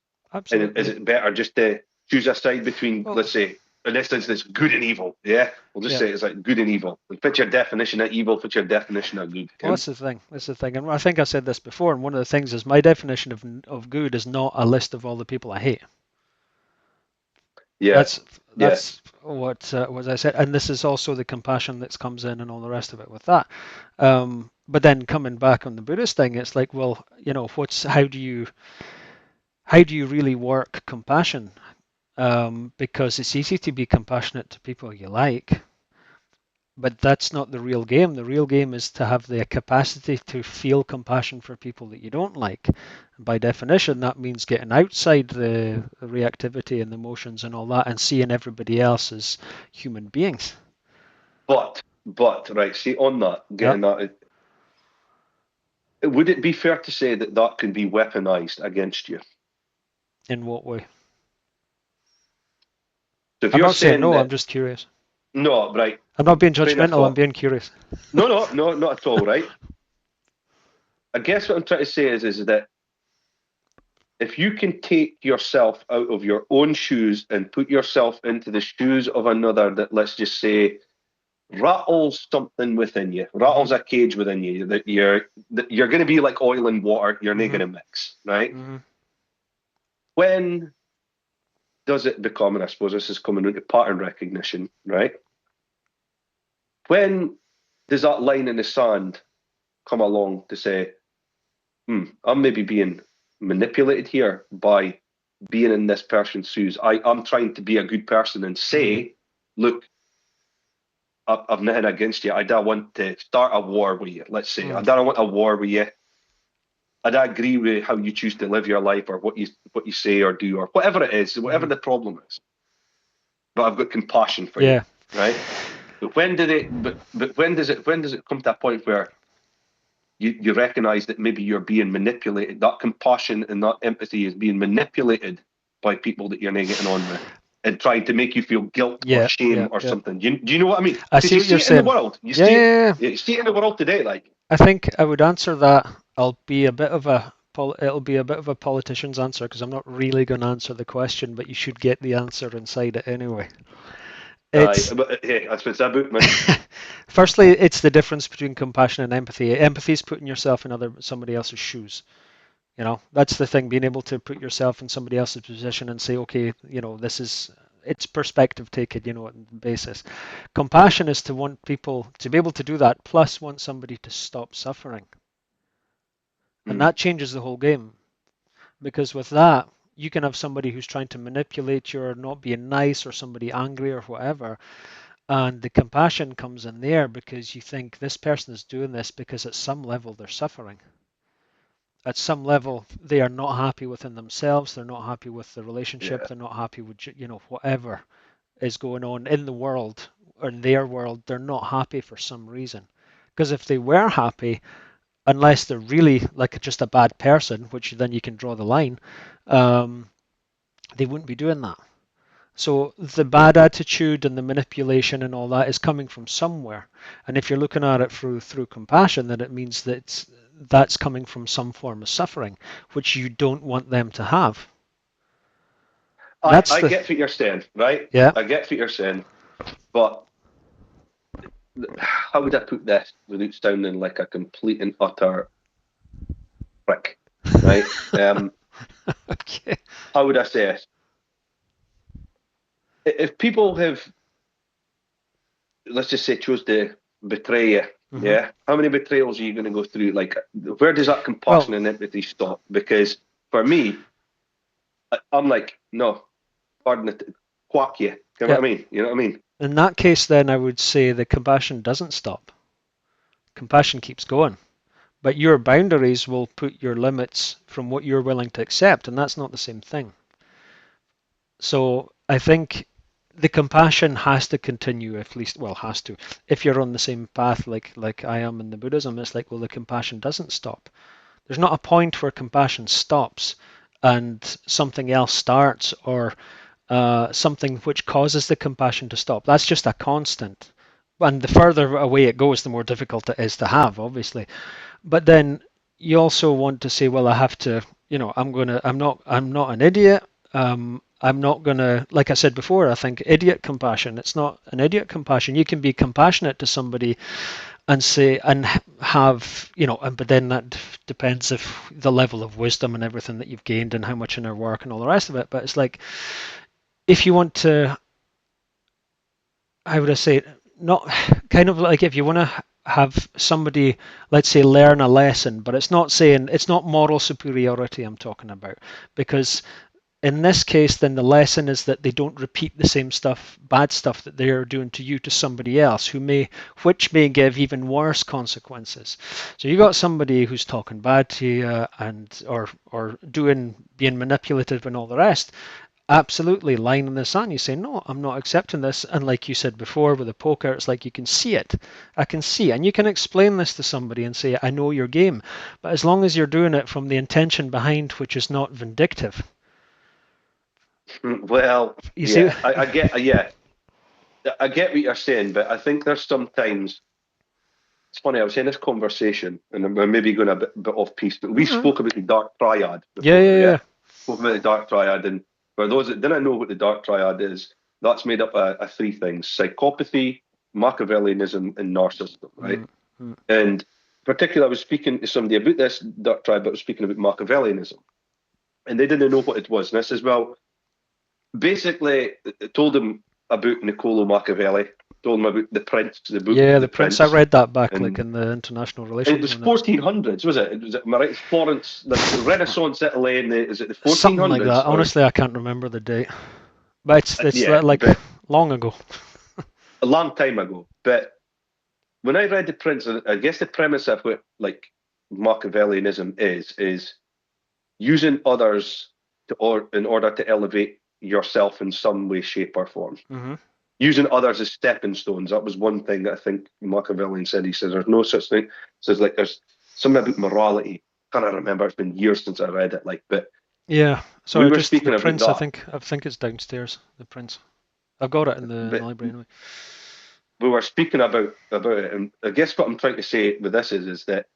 Speaker 3: And is
Speaker 2: absolutely.
Speaker 3: it better just to choose a side between,
Speaker 2: Well,
Speaker 3: let's say, in this instance, good and evil? Yeah, we'll just
Speaker 2: yeah.
Speaker 3: say it's like good and evil. Like, fit your definition of evil, fit your definition of good.
Speaker 2: Well, that's the thing. That's the thing, and I think I said this before. And one of the things is my definition of good is not a list of all the people I hate.
Speaker 3: Yeah,
Speaker 2: That's
Speaker 3: yeah.
Speaker 2: that's what I said, and this is also the compassion that comes in and all the rest of it with that. But then coming back on the Buddhist thing, it's like, well, what's how do you really work compassion? Because it's easy to be compassionate to people you like, but that's not the real game. The real game is to have the capacity to feel compassion for people that you don't like. And by definition, that means getting outside the reactivity and the emotions and all that and seeing everybody else as human beings.
Speaker 3: But right, see on that,
Speaker 2: Yeah.
Speaker 3: getting that, would it be fair to say that that can be weaponized against you?
Speaker 2: In what way?
Speaker 3: So if
Speaker 2: I'm
Speaker 3: you're
Speaker 2: not saying
Speaker 3: saying
Speaker 2: no, I'm
Speaker 3: that
Speaker 2: just curious.
Speaker 3: no, right,
Speaker 2: I'm not being
Speaker 3: train of
Speaker 2: judgmental, I'm
Speaker 3: thought,
Speaker 2: being curious.
Speaker 3: no, no, no, not at all, right? I guess what I'm trying to say is that if you can take yourself out of your own shoes and put yourself into the shoes of another that, let's just say, rattles something within you,
Speaker 2: Hmm.
Speaker 3: rattles a cage within you, that you're going to be like oil and water, you're not going
Speaker 2: Hmm.
Speaker 3: to mix, right?
Speaker 2: Hmm.
Speaker 3: When does it become, and I suppose this is coming into pattern recognition, right? When does that line in the sand come along to say, I'm maybe being manipulated here by being in this person's shoes. I'm trying to be a good person and say, look, I've nothing against you. I don't want to start a war with you, let's say. I don't want a war with you. I don't agree with how you choose to live your life or what you say or do or whatever it is, whatever the problem is. But I've got compassion for you, right? But when did it? But when does it come to a point where you recognize that maybe you're being manipulated? That compassion and that empathy is being manipulated by people that you're not getting on with and trying to make you feel guilt or shame or something. Do you know what I mean?
Speaker 2: I
Speaker 3: Because
Speaker 2: see
Speaker 3: you
Speaker 2: what
Speaker 3: see
Speaker 2: you're
Speaker 3: it in the
Speaker 2: saying.
Speaker 3: world. You see it in the world today. Like,
Speaker 2: I think I would answer that. It'll be a bit of a politician's answer because I'm not really going to answer the question, but you should get the answer inside it anyway.
Speaker 3: hey, that's what's about, man.
Speaker 2: Firstly, it's the difference between compassion and empathy. Empathy is putting yourself in somebody else's shoes. That's the thing, being able to put yourself in somebody else's position and say, okay, this is, it's perspective taken, on the basis. Compassion is to want people to be able to do that, plus want somebody to stop suffering. And that changes the whole game. Because with that, you can have somebody who's trying to manipulate you or not being nice or somebody angry or whatever. And the compassion comes in there because you think this person is doing this because at some level they're suffering. At some level, they are not happy within themselves. They're not happy with the relationship. They're not happy with, whatever is going on in the world or in their world. They're not happy for some reason. Because if they were happy, unless they're really like just a bad person, which then you can draw the line, they wouldn't be doing that. So the bad attitude and the manipulation and all that is coming from somewhere. And if you're looking at it through compassion, then it means that that's coming from some form of suffering, which you don't want them to have.
Speaker 3: I get what you're saying, right?
Speaker 2: Yeah.
Speaker 3: I get what you're saying, but how would I put this without sounding like a complete and utter prick, right?
Speaker 2: Okay.
Speaker 3: How would I say it? If people have, let's just say, chose to betray you, yeah, how many betrayals are you going to go through? Like, where does that compassion and empathy stop? Because for me, I'm like, no, pardon it, quack you. You know what I mean? You know what I mean?
Speaker 2: In that case, then I would say the compassion doesn't stop. Compassion keeps going. But your boundaries will put your limits from what you're willing to accept, and that's not the same thing. So I think the compassion has to continue, at least, well, has to. If you're on the same path like I am in the Buddhism, it's like, well, the compassion doesn't stop. There's not a point where compassion stops and something else starts, or something which causes the compassion to stop. That's just a constant. And the further away it goes, the more difficult it is to have, obviously. But then you also want to say, well, I have to, I'm not an idiot. I'm not gonna, like I said before, I think idiot compassion. It's not an idiot compassion. You can be compassionate to somebody and say and have, but then that depends if the level of wisdom and everything that you've gained and how much inner work and all the rest of it. But it's like, if you want to, how would I say it? Not kind of like if you want to have somebody, let's say, learn a lesson, but it's not moral superiority I'm talking about, because in this case, then the lesson is that they don't repeat the same stuff, bad stuff that they're doing to you to somebody else which may give even worse consequences. So you got somebody who's talking bad to you or being manipulative and all the rest. Absolutely, line in the sand. You say, no, I'm not accepting this. And like you said before with the poker, it's like you can see it. I can see. And you can explain this to somebody and say, I know your game. But as long as you're doing it from the intention behind, which is not vindictive.
Speaker 3: Well,
Speaker 2: you see?
Speaker 3: I get, I get what you're saying, but I think there's sometimes, it's funny, I was in this conversation, and we're maybe going a bit off piece, but we spoke about the dark triad before,
Speaker 2: yeah.
Speaker 3: Spoke about the dark triad, and for those that didn't know what the dark triad is, that's made up of three things: psychopathy, Machiavellianism, and narcissism, right? And particularly, I was speaking to somebody about this dark triad, but I was speaking about Machiavellianism, and they didn't know what it was. And I says, well, basically, I told them about Niccolo Machiavelli, told him about the Prince, the book,
Speaker 2: Yeah,
Speaker 3: The
Speaker 2: the Prince. I
Speaker 3: Prince,
Speaker 2: read that back like
Speaker 3: and
Speaker 2: in the international
Speaker 3: it
Speaker 2: relations
Speaker 3: was
Speaker 2: one. It was
Speaker 3: 1400s, was it? Am I right? It's Florence, like Renaissance Italy, and is it the
Speaker 2: something like
Speaker 3: 1400s
Speaker 2: that.
Speaker 3: or
Speaker 2: Honestly, I can't remember the date, but it's
Speaker 3: yeah,
Speaker 2: like
Speaker 3: but
Speaker 2: long ago.
Speaker 3: a long time ago. But when I read The Prince, I guess the premise of what like Machiavellianism is using others in order to elevate yourself in some way, shape, or form.
Speaker 2: Hmm.
Speaker 3: Using others as stepping stones. That was one thing that I think Machiavellian said. He says there's no such thing. He says like there's something about morality. Can't remember. It's been years since I read it. Like, but
Speaker 2: Yeah.
Speaker 3: we
Speaker 2: Sorry,
Speaker 3: were
Speaker 2: just the
Speaker 3: speaking about
Speaker 2: Prince.
Speaker 3: that.
Speaker 2: I think it's downstairs. The Prince. I've got it in the
Speaker 3: But
Speaker 2: library anyway.
Speaker 3: we were speaking about it, and I guess what I'm trying to say with this is that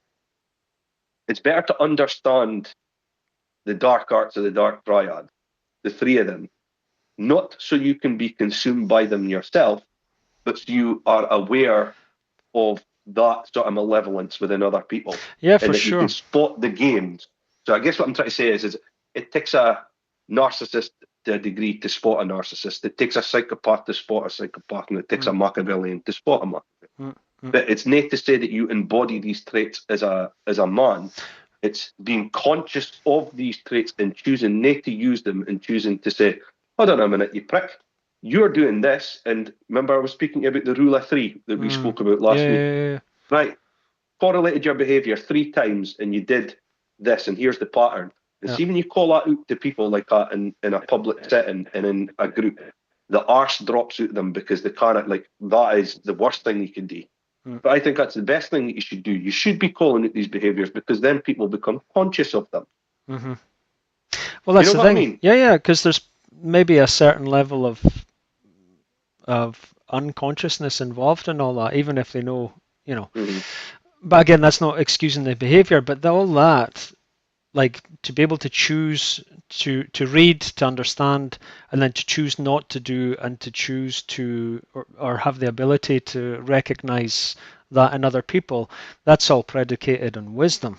Speaker 3: it's better to understand the dark arts of the Dark Triad, the three of them, not so you can be consumed by them yourself, but so you are aware of that sort of malevolence within other people,
Speaker 2: Yeah, for
Speaker 3: and that you can
Speaker 2: sure.
Speaker 3: spot the games. So I guess what I'm trying to say is it takes a narcissist to a degree to spot a narcissist. It takes a psychopath to spot a psychopath, and it takes a
Speaker 2: Mm,
Speaker 3: Machiavellian to spot a Machiavellian.
Speaker 2: mm, mm,
Speaker 3: But it's not to say that you embody these traits as a man. It's being conscious of these traits and choosing not to use them and choosing to say, hold on a minute, you prick. You're doing this. And remember, I was speaking about the rule of three that we
Speaker 2: mm.
Speaker 3: spoke about
Speaker 2: Yeah,
Speaker 3: last week.
Speaker 2: yeah, yeah,
Speaker 3: Right. Correlated your behavior three times and you did this, and here's the pattern. And
Speaker 2: yeah.
Speaker 3: see, when you call that out to people like that in a public setting and in a group, the arse drops out of them because they can't, like, that is the worst thing you can do.
Speaker 2: Mm,
Speaker 3: But I think that's the best thing that you should do. You should be calling out these behaviors because then people become conscious of them.
Speaker 2: hmm. Well,
Speaker 3: You
Speaker 2: that's
Speaker 3: know
Speaker 2: the
Speaker 3: what I
Speaker 2: thing.
Speaker 3: mean?
Speaker 2: Yeah, yeah, because there's maybe a certain level of unconsciousness involved in all that, even if they know, you know.
Speaker 3: Mm-hmm.
Speaker 2: But again, that's not excusing the behavior, but all that, like to be able to choose to read, to understand, and then to choose not to do, and to choose to or have the ability to recognize that in other people, that's all predicated on wisdom.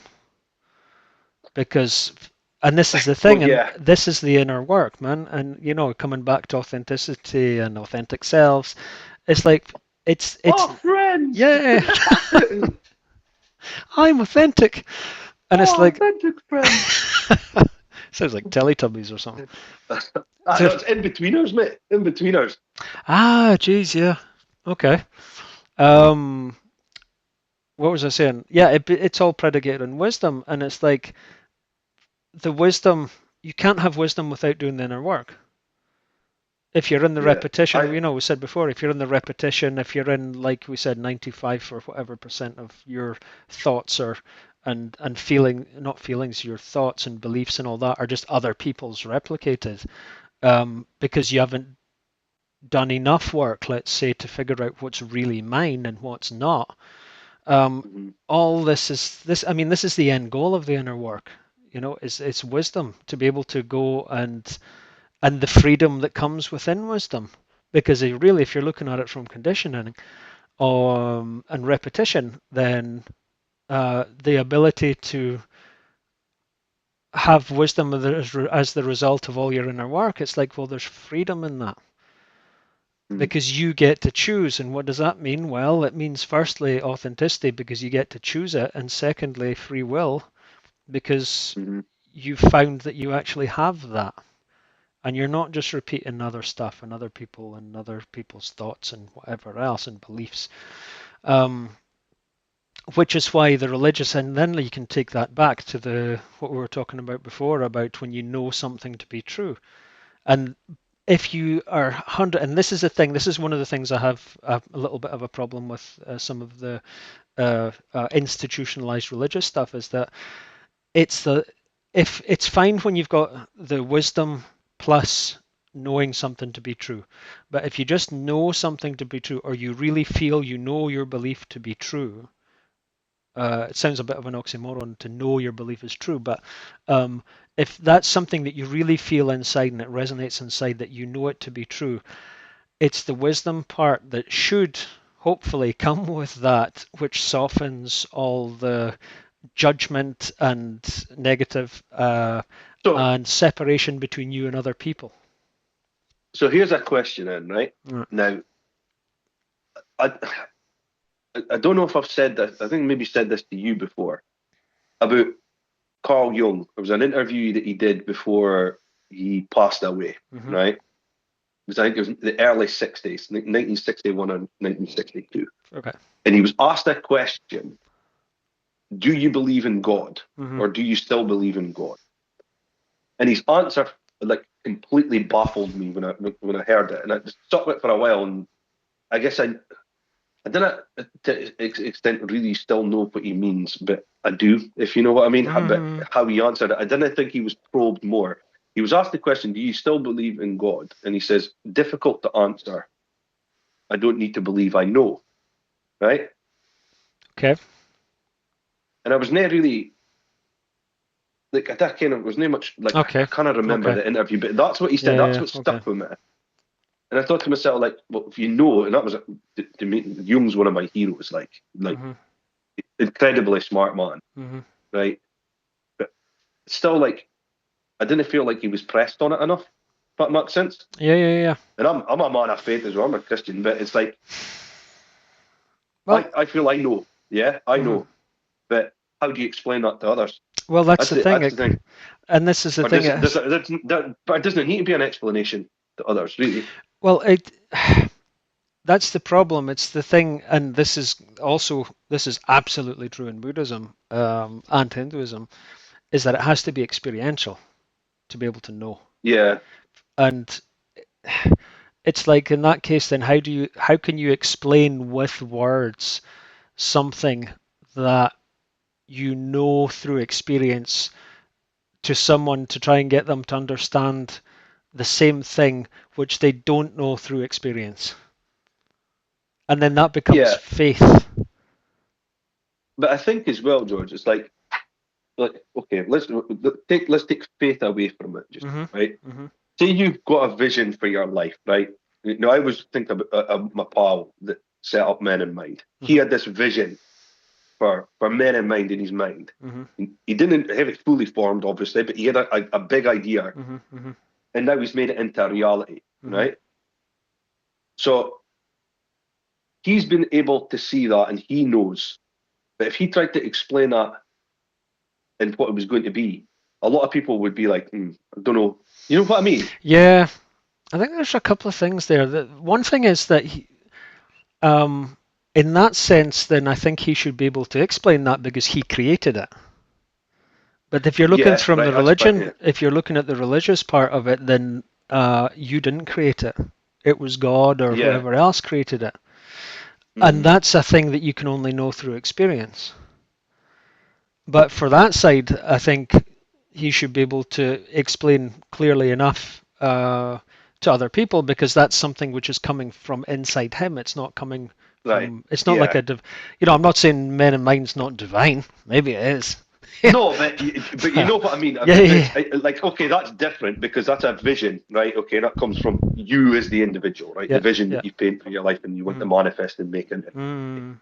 Speaker 2: Because and this is the
Speaker 3: Well,
Speaker 2: thing, and
Speaker 3: yeah.
Speaker 2: this is the inner work, man. And coming back to authenticity and authentic selves, it's like it's
Speaker 3: Oh, friends!
Speaker 2: yeah, I'm authentic, and it's
Speaker 3: Oh,
Speaker 2: like
Speaker 3: authentic friends!
Speaker 2: sounds like Teletubbies or something.
Speaker 3: I know, it's in betweeners, mate. In betweeners.
Speaker 2: Geez, yeah, okay. Um, what was I saying? Yeah, it's all predicated on wisdom, and it's like the wisdom. You can't have wisdom without doing the inner work. If you're in the
Speaker 3: Yeah.
Speaker 2: repetition, we said before, if you're in the repetition, if you're in, like we said, 95 or whatever percent of your thoughts are and feeling, not feelings, your thoughts and beliefs and all that are just other people's replicated, because you haven't done enough work, let's say, to figure out what's really mine and what's not. Um,
Speaker 3: Mhm.
Speaker 2: all this is this. I mean, this is the end goal of the inner work. It's wisdom to be able to go and the freedom that comes within wisdom. Because really, if you're looking at it from conditioning and repetition, then the ability to have wisdom as the result of all your inner work, it's like, well, there's freedom in that
Speaker 3: Mhm.
Speaker 2: because you get to choose. And what does that mean? Well, it means firstly authenticity because you get to choose it, and secondly free will because
Speaker 3: Mhm.
Speaker 2: you found that you actually have that. And you're not just repeating other stuff and other people and other people's thoughts and whatever else and beliefs. Um, which is why the religious, and then you can take that back to the what we were talking about before about when you know something to be true. And if you are 100, and this is the thing, this is one of the things I have a little bit of a problem with some of the institutionalized religious stuff is that it's the if it's fine when you've got the wisdom plus knowing something to be true, but if you just know something to be true or you really feel you know your belief to be true, it sounds a bit of an oxymoron to know your belief is true, but um, if that's something that you really feel inside and it resonates inside that you know it to be true, it's the wisdom part that should hopefully come with that, which softens all the judgment and negative
Speaker 3: So,
Speaker 2: and separation between you and other people.
Speaker 3: so here's a question, then, right?
Speaker 2: Mm,
Speaker 3: Now, I I don't know if I've said this. I think maybe said this to you before about Carl Jung. There was an interview that he did before he passed away,
Speaker 2: Hmm.
Speaker 3: right? It was, I think it was the early 60s, 1961 or 1962.
Speaker 2: Okay.
Speaker 3: And he was asked a question: do you believe in God,
Speaker 2: Hmm.
Speaker 3: or do you still believe in God? And his answer like completely baffled me when I heard it, and I just stuck with it for a while. And I guess I didn't to extent really still know what he means, but I do, if you know what I mean. But
Speaker 2: Hmm.
Speaker 3: how he answered it, I didn't think he was probed more. He was asked the question, "Do you still believe in God?" And he says, "Difficult to answer. I don't need to believe I know." Right?
Speaker 2: Okay.
Speaker 3: And I was never really like at that kind of was not much like I
Speaker 2: Okay.
Speaker 3: can't remember
Speaker 2: Okay.
Speaker 3: the interview, but that's what he
Speaker 2: Yeah.
Speaker 3: said.
Speaker 2: Yeah.
Speaker 3: That's
Speaker 2: Yeah.
Speaker 3: what
Speaker 2: Okay.
Speaker 3: stuck with me. And I thought to myself, like, well, if you know, and that was to me, Jung's one of my heroes, like
Speaker 2: Hmm.
Speaker 3: incredibly smart man,
Speaker 2: Hmm.
Speaker 3: right? But still, like, I didn't feel like he was pressed on it enough. If that makes sense.
Speaker 2: Yeah. Yeah. Yeah.
Speaker 3: And I'm a man of faith as well. I'm a Christian, but it's like
Speaker 2: Well.
Speaker 3: I feel I know, yeah, I
Speaker 2: Hmm.
Speaker 3: know, but how do you explain that to others?
Speaker 2: Well, that's
Speaker 3: That's
Speaker 2: the
Speaker 3: the
Speaker 2: thing.
Speaker 3: that's the thing.
Speaker 2: And this is the
Speaker 3: Or
Speaker 2: thing. It has,
Speaker 3: but it doesn't need to be an explanation to others, really.
Speaker 2: well, it. That's the problem. It's the thing, and this is absolutely true in Buddhism and Hinduism, is that it has to be experiential to be able to know.
Speaker 3: Yeah,
Speaker 2: And it's like in that case, then how can you explain with words something that you know through experience to someone to try and get them to understand the same thing which they don't know through experience? And then that becomes
Speaker 3: yeah.
Speaker 2: faith.
Speaker 3: But I think as well, George, it's like okay, let's take faith away from it, just
Speaker 2: Hmm.
Speaker 3: right.
Speaker 2: Hmm.
Speaker 3: Say you've got a vision for your life, right? Now, I was thinking about my pal that set up Men in Mind. He
Speaker 2: Hmm.
Speaker 3: had this vision for Men in Mind in his mind.
Speaker 2: Hmm.
Speaker 3: He didn't have it fully formed, obviously, but he had a big idea,
Speaker 2: Hmm. Hmm.
Speaker 3: and now he's made it into a reality,
Speaker 2: Hmm.
Speaker 3: right? So he's been able to see that, and he knows. But if he tried to explain that and what it was going to be, a lot of people would be like, I don't know. You know what I mean?
Speaker 2: Yeah, I think there's a couple of things there. One thing is that in that sense, then I think he should be able to explain that because he created it. But if you're looking
Speaker 3: Yeah,
Speaker 2: from
Speaker 3: right.
Speaker 2: the
Speaker 3: That's fair.
Speaker 2: religion,
Speaker 3: Yeah.
Speaker 2: if you're looking at the religious part of it, then you didn't create it. It was God or
Speaker 3: Yeah.
Speaker 2: whoever else created it. And
Speaker 3: Hmm.
Speaker 2: that's a thing that you can only know through experience. But for that side, I think he should be able to explain clearly enough to other people because that's something which is coming from inside him. It's not coming
Speaker 3: Right.
Speaker 2: from. It's not like
Speaker 3: Yeah.
Speaker 2: I'm not saying Men in Mind's not divine. Maybe it is.
Speaker 3: No, but you know what I mean.
Speaker 2: Yeah, yeah,
Speaker 3: Like okay, that's different because that's a vision, right? Okay, that comes from you as the individual, right? The
Speaker 2: yeah,
Speaker 3: vision
Speaker 2: yeah.
Speaker 3: that you paint for your life and you want to
Speaker 2: Mm,
Speaker 3: manifest and make it.
Speaker 2: mm,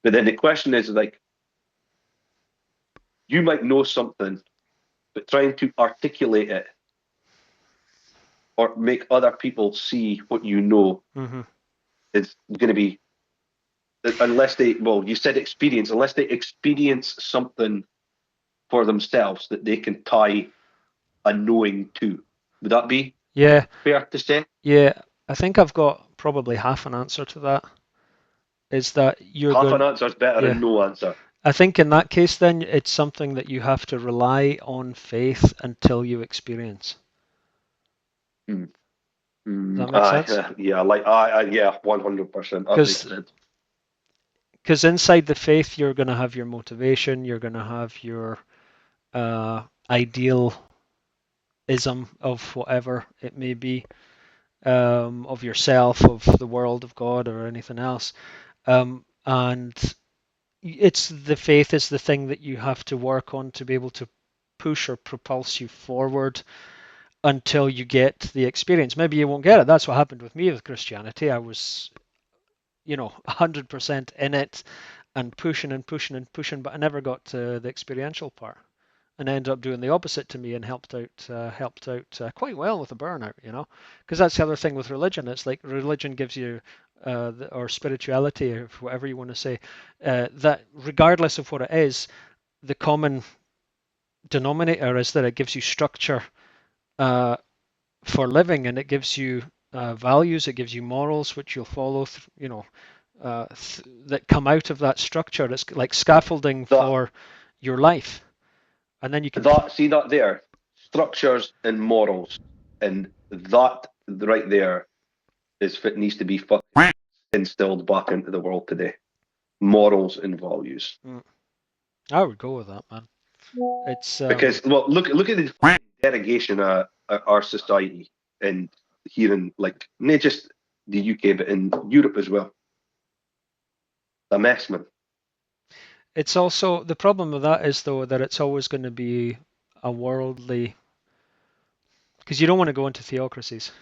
Speaker 3: But then the question is like, you might know something, but trying to articulate it or make other people see what you know
Speaker 2: mm-hmm.
Speaker 3: is going to be unless they well, you said experience, unless they experience something for themselves that they can tie a knowing to. Would that be
Speaker 2: Yeah,
Speaker 3: fair to say?
Speaker 2: yeah. I think I've got probably half an answer to that. Is that you're
Speaker 3: Half an
Speaker 2: going?
Speaker 3: answer is better
Speaker 2: Yeah.
Speaker 3: than no answer.
Speaker 2: I think in that case, then it's something that you have to rely on faith until you experience.
Speaker 3: Hmm.
Speaker 2: Does that make sense?
Speaker 3: Aye, yeah, yeah, 100%. That makes
Speaker 2: Because
Speaker 3: sense.
Speaker 2: inside the faith, you're going to have your motivation, you're going to have your uh, idealism of whatever it may be, of yourself, of the world, of God, or anything else. And it's the faith is the thing that you have to work on to be able to push or propulse you forward until you get the experience. Maybe you won't get it. That's what happened with me with Christianity. I was, 100% in it and pushing and pushing and pushing, but I never got to the experiential part. And I ended up doing the opposite to me and helped out quite well with the burnout, because that's the other thing with religion. It's like religion gives you or spirituality, or whatever you want to say, that regardless of what it is, the common denominator is that it gives you structure uh, for living, and it gives you values, it gives you morals, which you'll follow, that come out of that structure. It's like scaffolding
Speaker 3: That
Speaker 2: for your life, and then you can.
Speaker 3: that see that there, structures and morals, and that right there is what needs to be fucking instilled back into the world today. Morals and values.
Speaker 2: I would go with that, man. It's
Speaker 3: Because well, look at the fucking derogation of our society, and here in like not just the UK but in Europe as well. A mess, man.
Speaker 2: it's also the problem with that is though that it's always going to be a worldly, because you don't want to go into theocracies.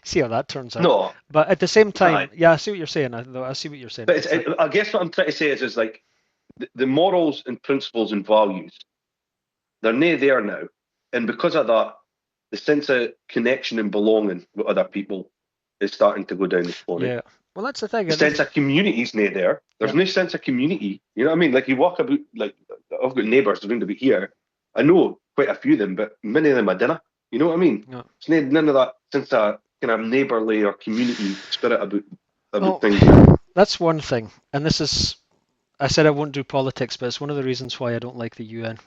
Speaker 2: See how that turns out.
Speaker 3: No,
Speaker 2: But at the same time,
Speaker 3: aye.
Speaker 2: yeah, I see what you're saying. I see what you're saying.
Speaker 3: But
Speaker 2: It's like,
Speaker 3: I guess what I'm trying to say is like the morals and principles and values, they're nae there now. And because of that, the sense of connection and belonging with other people is starting to go down the spory.
Speaker 2: yeah. Well, that's the thing.
Speaker 3: The sense of community is nae there. There's
Speaker 2: Yep.
Speaker 3: no sense of community. You know what I mean? Like you walk about, like I've got neighbours around about here. I know quite a few of them, but many of them I dinna. You know what I mean?
Speaker 2: Yeah.
Speaker 3: It's none of that sense of kind of neighbourly or community spirit about
Speaker 2: Well,
Speaker 3: things now.
Speaker 2: that's one thing. And this is, I said I won't do politics, but it's one of the reasons why I don't like the UN.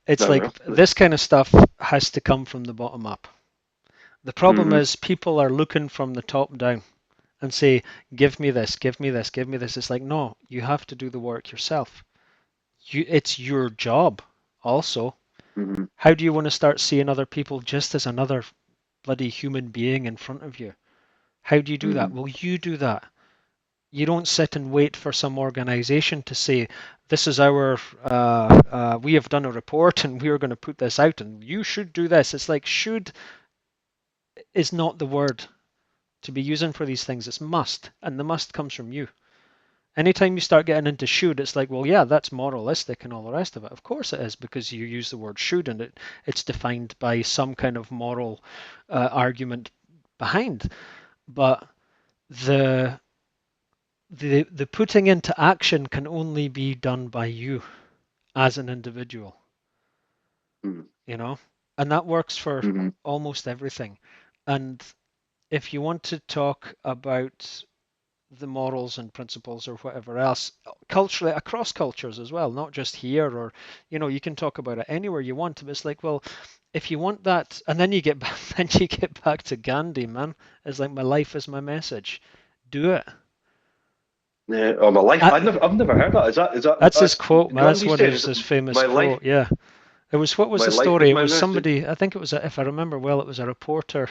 Speaker 2: It's
Speaker 3: No,
Speaker 2: like
Speaker 3: no.
Speaker 2: this kind of stuff has to come from the bottom up. The problem
Speaker 3: Mm-hmm.
Speaker 2: is people are looking from the top down and say, give me this, give me this, give me this. It's like, no, you have to do the work yourself. It's your job also.
Speaker 3: Mm-hmm.
Speaker 2: How do you want to start seeing other people just as another bloody human being in front of you? How do you do
Speaker 3: Mm-hmm.
Speaker 2: that? Well, you do that. You don't sit and wait for some organization to say, this is our, we have done a report and we are going to put this out and you should do this. It's like, should is not the word to be using for these things. It's must. And the must comes from you. Anytime you start getting into should, it's like, well, yeah, that's moralistic and all the rest of it. Of course it is, because you use the word should and it's defined by some kind of moral argument behind. But the the putting into action can only be done by you as an individual, you know, and that works for
Speaker 3: Mm-hmm.
Speaker 2: almost everything. And if you want to talk about the morals and principles or whatever else culturally across cultures as well, not just here, or you can talk about it anywhere you want. But it's like, well, if you want that, and then you get back, then you get back to Gandhi, man. It's like, my life is my message. Do it.
Speaker 3: Yeah, oh, my life.
Speaker 2: Uh,
Speaker 3: I've never heard that. Is that
Speaker 2: that's his
Speaker 3: that's
Speaker 2: quote, man. That's
Speaker 3: Gandhi
Speaker 2: one of
Speaker 3: said?
Speaker 2: his famous
Speaker 3: My life?
Speaker 2: quote. Yeah. It was, what was
Speaker 3: My
Speaker 2: the
Speaker 3: life
Speaker 2: story?
Speaker 3: is
Speaker 2: It
Speaker 3: my
Speaker 2: was
Speaker 3: message.
Speaker 2: somebody, I think it was, if I remember well, it was a reporter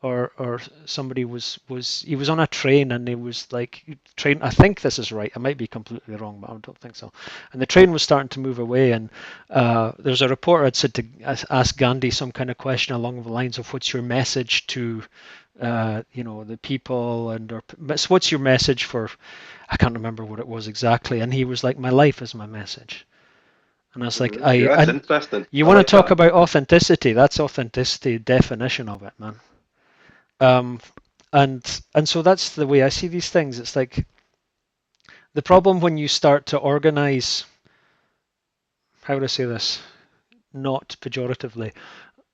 Speaker 2: or somebody was he was on a train and he was like, train, I think this is right, I might be completely wrong, but I don't think so, and the train was starting to move away, and there's a reporter had said to ask Gandhi some kind of question along the lines of, what's your message to the people, and or what's your message for, I can't remember what it was exactly, and he was like, my life is my message. And I was like,
Speaker 3: Okay, that's
Speaker 2: and
Speaker 3: interesting.
Speaker 2: you
Speaker 3: I
Speaker 2: want to
Speaker 3: like
Speaker 2: talk
Speaker 3: that.
Speaker 2: about authenticity? That's authenticity definition of it, man. Um, and so that's the way I see these things. It's like the problem when you start to organize. How do I say this? Not pejoratively.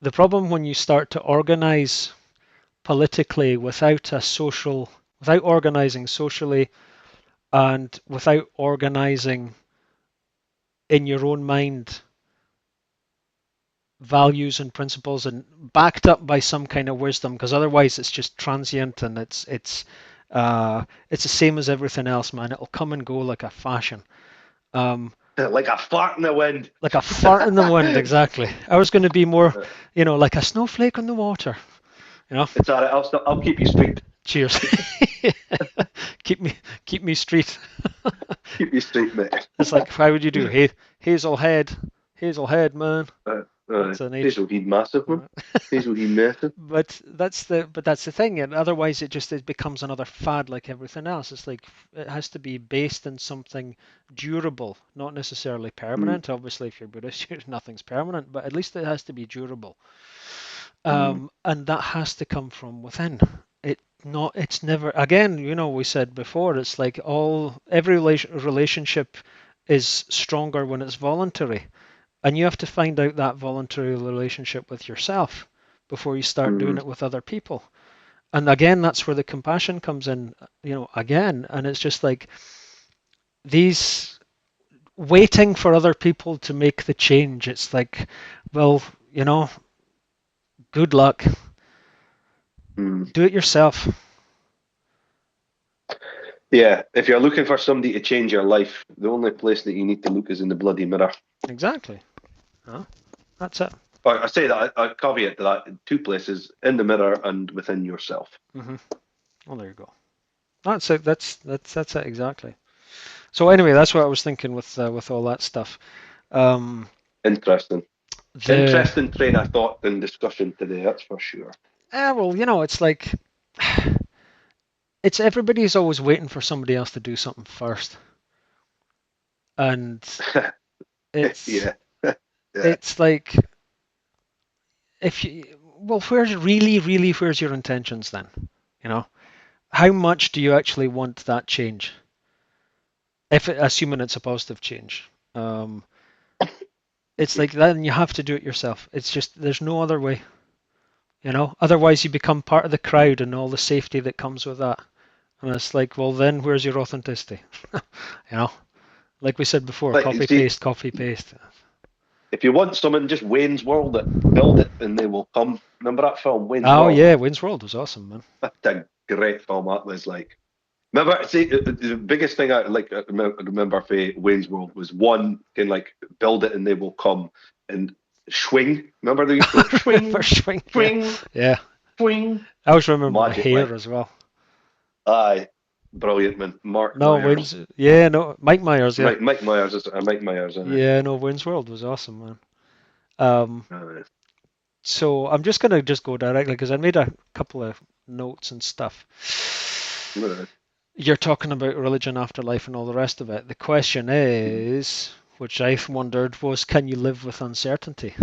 Speaker 2: The problem when you start to organize politically without organizing socially, and without organizing in your own mind values and principles and backed up by some kind of wisdom, because otherwise it's just transient, and it's the same as everything else, man. It'll come and go like a fashion. Um,
Speaker 3: Like a fart in the wind.
Speaker 2: like a fart in the wind, exactly. I was going to be more, like a snowflake on the water, you know.
Speaker 3: It's all right. I'll keep you straight.
Speaker 2: Cheers. keep me keep me street.
Speaker 3: Keep you straight, mate.
Speaker 2: It's like, how would you do? Hey, Hazelhead, Hazelhead, man.
Speaker 3: Uh,
Speaker 2: That's an H.
Speaker 3: Hazel Heed massive one. Hazel Heed massive.
Speaker 2: But that's the thing, and otherwise it becomes another fad like everything else. It's like, it has to be based in something durable, not necessarily
Speaker 3: Mm,
Speaker 2: permanent. Obviously, if you're Buddhist, nothing's permanent, but at least it has to be durable.
Speaker 3: mm,
Speaker 2: And that has to come from within. it's never, again, we said before, it's like every relationship is stronger when it's voluntary, and you have to find out that voluntary relationship with yourself before you start doing
Speaker 3: Mm.
Speaker 2: it with other people. And again, that's where the compassion comes in, again, and it's just like these waiting for other people to make the change. It's like, well, good luck.
Speaker 3: Mm.
Speaker 2: Do it yourself.
Speaker 3: Yeah, if you're looking for somebody to change your life, the only place that you need to look is in the bloody mirror.
Speaker 2: Exactly. Huh? That's it.
Speaker 3: I say that, I caveat to that in two places, in the mirror and within yourself.
Speaker 2: Hmm. Well, there you go. That's it. That's it exactly. So anyway, that's what I was thinking with all that stuff. Um,
Speaker 3: Interesting.
Speaker 2: the
Speaker 3: Interesting train of thought and discussion today, that's for sure.
Speaker 2: well, it's like it's everybody's always waiting for somebody else to do something first, and it's
Speaker 3: Yeah. Yeah.
Speaker 2: it's like if you well, where's your intentions then? You know, how much do you actually want that change? Assuming it's a positive change. It's like then you have to do it yourself. It's just there's no other way. Otherwise you become part of the crowd and all the safety that comes with that. And it's like, well, then where's your authenticity? you know, like we said before,
Speaker 3: Like,
Speaker 2: copy
Speaker 3: see,
Speaker 2: paste, copy paste.
Speaker 3: if you want someone, just Wayne's World it, build it, and they will come. Remember that film, Wayne's
Speaker 2: Oh
Speaker 3: World?
Speaker 2: yeah, Wayne's World was awesome, man.
Speaker 3: That's a great film. That was like, remember, see, the biggest thing I remember for Wayne's World was one can like build it and they will come and swing. Remember they used to like
Speaker 2: For
Speaker 3: swing,
Speaker 2: swing, yeah,
Speaker 3: swing,
Speaker 2: yeah.
Speaker 3: swing.
Speaker 2: I always remember the
Speaker 3: Magic,
Speaker 2: hair
Speaker 3: like,
Speaker 2: as well.
Speaker 3: aye, brilliant man. Mark
Speaker 2: No,
Speaker 3: Myers,
Speaker 2: Mike Myers, yeah,
Speaker 3: Mike Myers is Mike Myers, aye.
Speaker 2: yeah. No, Wayne's World was awesome, man. Um,
Speaker 3: Aye.
Speaker 2: so I'm just gonna go directly because I made a couple of notes and stuff.
Speaker 3: Aye.
Speaker 2: You're talking about religion, afterlife, and all the rest of it. The question is, which I've wondered, was can you live with uncertainty?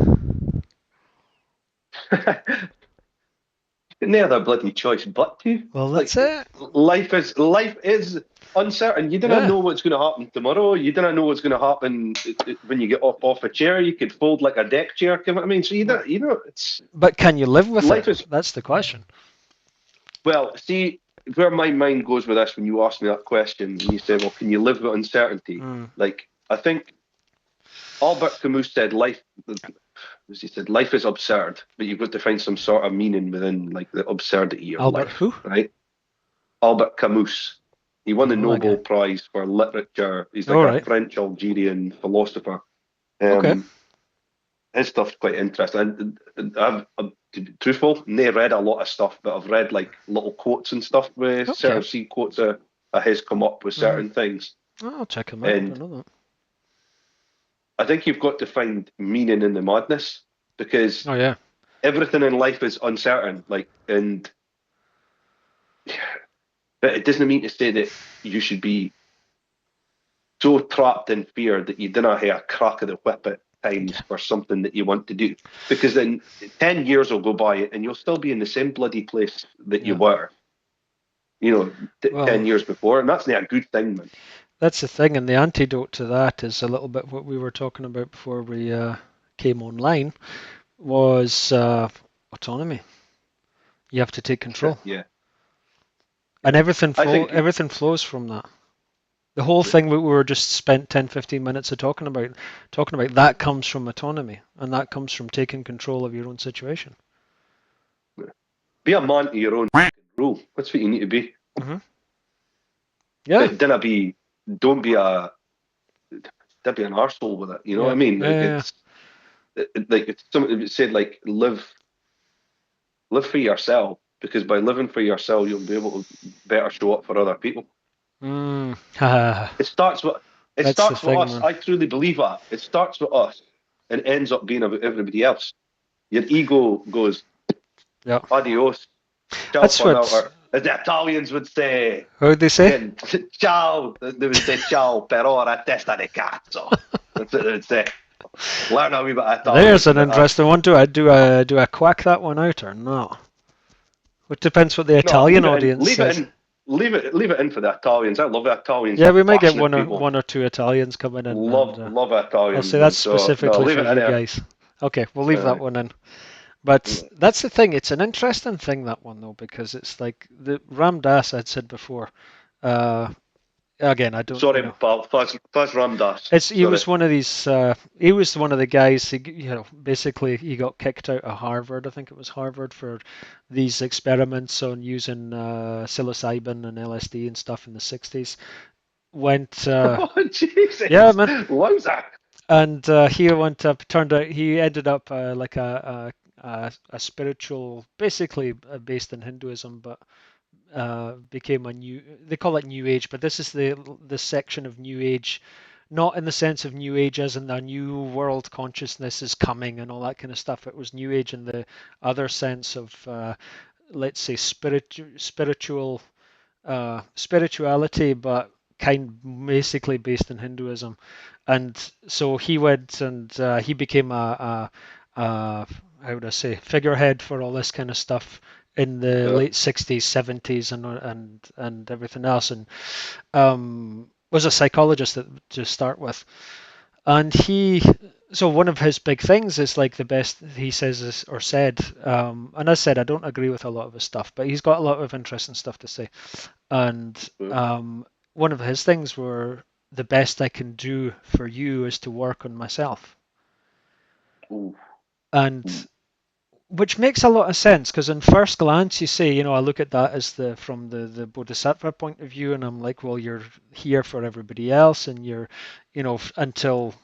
Speaker 3: No other bloody choice but to.
Speaker 2: Well, that's
Speaker 3: Like
Speaker 2: it.
Speaker 3: life is uncertain. You don't
Speaker 2: Yeah.
Speaker 3: know what's going to happen tomorrow. You don't know what's going to happen when you get off a chair. You could fold like a deck chair. You know what I mean? So it's
Speaker 2: But can you live with it?
Speaker 3: life is
Speaker 2: That's the question.
Speaker 3: well. See where my mind goes with this when you ask me that question. And you say, "Well, can you live with uncertainty?"
Speaker 2: Mm.
Speaker 3: Like I think Albert Camus said, "Life." As he said, life is absurd, but you've got to find some sort of meaning within like the absurdity of
Speaker 2: Albert
Speaker 3: life,
Speaker 2: who?
Speaker 3: right? Albert Camus. He won
Speaker 2: Don't
Speaker 3: the
Speaker 2: know that
Speaker 3: Nobel
Speaker 2: guy.
Speaker 3: Prize for literature. He's like
Speaker 2: All
Speaker 3: a
Speaker 2: right.
Speaker 3: French Algerian philosopher.
Speaker 2: Okay.
Speaker 3: Um, his stuff's quite interesting. I'm to be truthful, never read a lot of stuff, but I've read like little quotes and stuff where
Speaker 2: Okay.
Speaker 3: certain see quotes of his come up with
Speaker 2: Mm.
Speaker 3: certain things.
Speaker 2: Oh, I'll check him out. I
Speaker 3: And
Speaker 2: don't know that.
Speaker 3: I think you've got to find meaning in the madness because
Speaker 2: Oh yeah.
Speaker 3: everything in life is uncertain. Like, and but it doesn't mean to say that you should be so trapped in fear that you don't hear a crack of the whip at times
Speaker 2: Yeah.
Speaker 3: for something that you want to do. Because then 10 years will go by and you'll still be in the same bloody place that you
Speaker 2: Yeah.
Speaker 3: were,
Speaker 2: Well,
Speaker 3: 10 years before. And that's not a good thing, man.
Speaker 2: that's the thing, and the antidote to that is a little bit what we were talking about before we came online was autonomy. You have to take control,
Speaker 3: Yeah.
Speaker 2: and
Speaker 3: Yeah. I think,
Speaker 2: everything flows from that. The whole thing we were just spent 10, 15 minutes of talking about that comes from autonomy, and that comes from taking control of your own situation.
Speaker 3: be a man to your own rule. That's what you need to be.
Speaker 2: Hmm. Yeah.
Speaker 3: But don't be don't be an arsehole with it. You know what I
Speaker 2: Yeah.
Speaker 3: mean? Like
Speaker 2: Yeah.
Speaker 3: it's something that said like live for yourself because by living for yourself you'll be able to better show up for other people.
Speaker 2: Mm.
Speaker 3: It starts with it
Speaker 2: That's the
Speaker 3: starts with
Speaker 2: thing,
Speaker 3: us.
Speaker 2: man.
Speaker 3: I truly believe that. It starts with us and ends up being about everybody else. Your ego goes
Speaker 2: Yeah.
Speaker 3: adios, ciao
Speaker 2: That's
Speaker 3: for now,
Speaker 2: what.
Speaker 3: or as the Italians would say,
Speaker 2: How would they say?
Speaker 3: again, ciao. They would say ciao per ora testa di cazzo. That's what they would say. Learn a wee bit of Italian.
Speaker 2: There's an
Speaker 3: But
Speaker 2: interesting one. Do I quack that one out or not? It depends what the
Speaker 3: No,
Speaker 2: Italian audience
Speaker 3: leave it
Speaker 2: says.
Speaker 3: in, leave it in for the Italians. I love the Italians.
Speaker 2: Yeah,
Speaker 3: They're
Speaker 2: we might get
Speaker 3: passionate people.
Speaker 2: one or two Italians coming in, and
Speaker 3: Love
Speaker 2: I'll
Speaker 3: Italians,
Speaker 2: say that's
Speaker 3: man. So no,
Speaker 2: specifically
Speaker 3: leave
Speaker 2: for
Speaker 3: it in
Speaker 2: you
Speaker 3: there.
Speaker 2: guys. Okay, we'll leave that
Speaker 3: Uh,
Speaker 2: one in. But that's the thing. It's an interesting thing, that one, though, because it's like the Ram Dass I'd said before. Uh, Again, I don't,
Speaker 3: sorry, pal. Fuzz Ramdas.
Speaker 2: he
Speaker 3: Sorry.
Speaker 2: was one of these. He was one of the guys. Basically, he got kicked out of Harvard. I think it was Harvard for these experiments on using psilocybin and LSD and stuff in the '60s. Went,
Speaker 3: Oh,
Speaker 2: yeah,
Speaker 3: Jesus.
Speaker 2: man.
Speaker 3: Wowza.
Speaker 2: And he went up. Turned out he ended up like a spiritual, basically based in Hinduism, but became a new. They call it New Age, but this is the section of New Age, not in the sense of New Age as in a new world consciousness is coming and all that kind of stuff. It was New Age in the other sense of, let's say, spirituality, but basically based in Hinduism. And so he went and he became a how would I say, figurehead for all this kind of stuff in the
Speaker 3: Yeah.
Speaker 2: late '60s, '70s, and everything else, and was a psychologist to start with. And so one of his big things is like the best he says is, or said, and as I said, I don't agree with a lot of his stuff, but he's got a lot of interesting stuff to say. And one of his things were, the best I can do for you is to work on myself.
Speaker 3: Ooh,
Speaker 2: And
Speaker 3: ooh.
Speaker 2: which makes a lot of sense, because in first glance you say, I look at that as from the bodhisattva point of view, and I'm like, well, you're here for everybody else, and you're, until,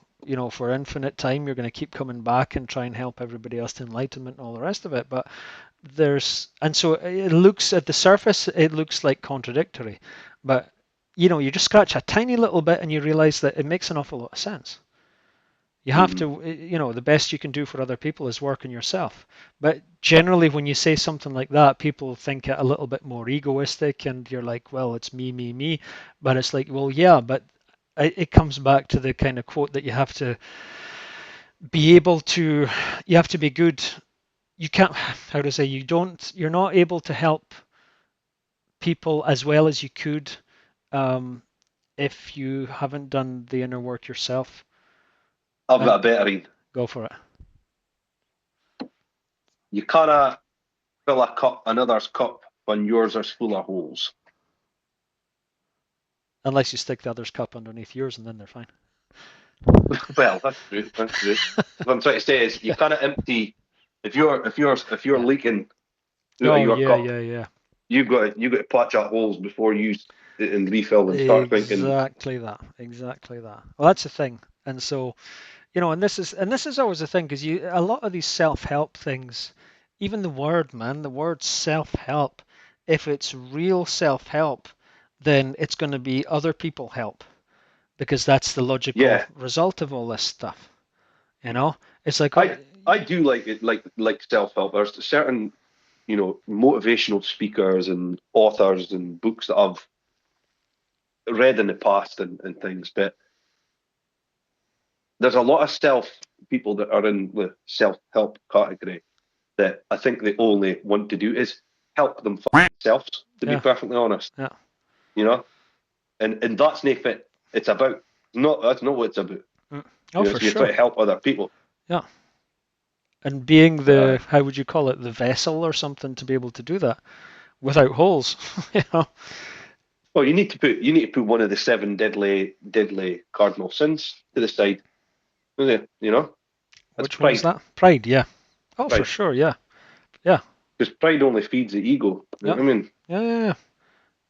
Speaker 2: for infinite time, you're going to keep coming back and try and help everybody else to enlightenment and all the rest of it. But and so it looks at the surface, it looks like contradictory, but you just scratch a tiny little bit and you realize that it makes an awful lot of sense. You have
Speaker 3: Mm-hmm.
Speaker 2: to, the best you can do for other people is work on yourself. But generally, when you say something like that, people think it a little bit more egoistic, and you're like, well, it's me, me, me. But it's like, well, yeah, but it comes back to the kind of quote that you have to be able to, you have to be good. You can't, how to say, you're not able to help people as well as you could um, if you haven't done the inner work yourself.
Speaker 3: I've
Speaker 2: And
Speaker 3: got a better in.
Speaker 2: go for it.
Speaker 3: You can't fill a cup, another's cup, when yours is full of holes.
Speaker 2: Unless you stick the other's cup underneath yours, and then they're fine.
Speaker 3: Well, that's true. That's true. What I'm trying to say is, you can't empty if you're
Speaker 2: Yeah.
Speaker 3: leaking out of
Speaker 2: Oh,
Speaker 3: your
Speaker 2: yeah,
Speaker 3: cup.
Speaker 2: yeah, yeah.
Speaker 3: You got to patch up holes before you and refill and start thinking.
Speaker 2: Exactly that. Exactly that. Well, that's the thing. And so, and this is always the thing, because a lot of these self-help things, even the word self-help, if it's real self-help, then it's going to be other people help, because that's the logical
Speaker 3: Yeah,
Speaker 2: result of all this stuff. You know, it's like, oh,
Speaker 3: I do like it, like self help. There's certain motivational speakers and authors and books that I've read in the past and things, but there's a lot of self people that are in the self help category that I think they only want to do is help themselves. To be
Speaker 2: yeah,
Speaker 3: perfectly honest,
Speaker 2: yeah.
Speaker 3: you know, and that's not fit. It's about not that's not what it's about.
Speaker 2: Mm. Oh, for
Speaker 3: So you're trying
Speaker 2: sure.
Speaker 3: to help other people.
Speaker 2: Yeah. And being
Speaker 3: Uh,
Speaker 2: how would you call it, the vessel or something to be able to do that without holes, you know?
Speaker 3: well, you need to put one of the seven deadly cardinal sins to the side. That's
Speaker 2: Which one's
Speaker 3: pride.
Speaker 2: that? Pride, yeah. Oh, for
Speaker 3: Pride,
Speaker 2: sure, yeah. Yeah.
Speaker 3: because pride only feeds the ego. You know
Speaker 2: Yeah.
Speaker 3: what I mean?
Speaker 2: Yeah, yeah, yeah.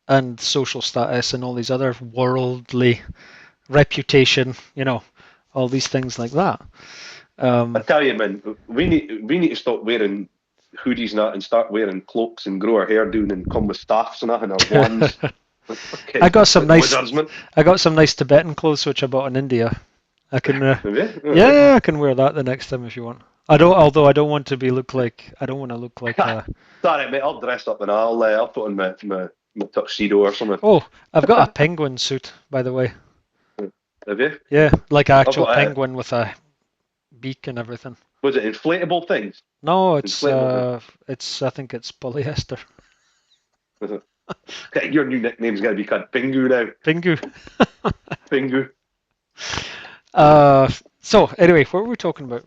Speaker 2: And social status and all these other worldly reputation, all these things like that.
Speaker 3: I
Speaker 2: Um,
Speaker 3: tell you, man, we need to stop wearing hoodies and that and start wearing cloaks and grow our hair down and come with staffs and that and our wands. Like
Speaker 2: I
Speaker 3: fucking
Speaker 2: got some
Speaker 3: like
Speaker 2: nice
Speaker 3: wizards, man.
Speaker 2: I got some nice Tibetan clothes which I bought in India. I can
Speaker 3: Have you?
Speaker 2: yeah, yeah, I can wear that the next time if you want. Although I don't want to I don't want to look like
Speaker 3: Sorry, mate. I'll dress up and I'll put on my tuxedo or something.
Speaker 2: Oh, I've got a penguin suit, by the way.
Speaker 3: Have you?
Speaker 2: Yeah, like an
Speaker 3: I've
Speaker 2: actual
Speaker 3: got a.
Speaker 2: penguin with a beak and everything.
Speaker 3: Was it inflatable things?
Speaker 2: No,
Speaker 3: Inflatable things.
Speaker 2: I think it's polyester.
Speaker 3: Your new nickname's going to be called Pingu now.
Speaker 2: Pingu.
Speaker 3: Pingu.
Speaker 2: So anyway, what were we talking about?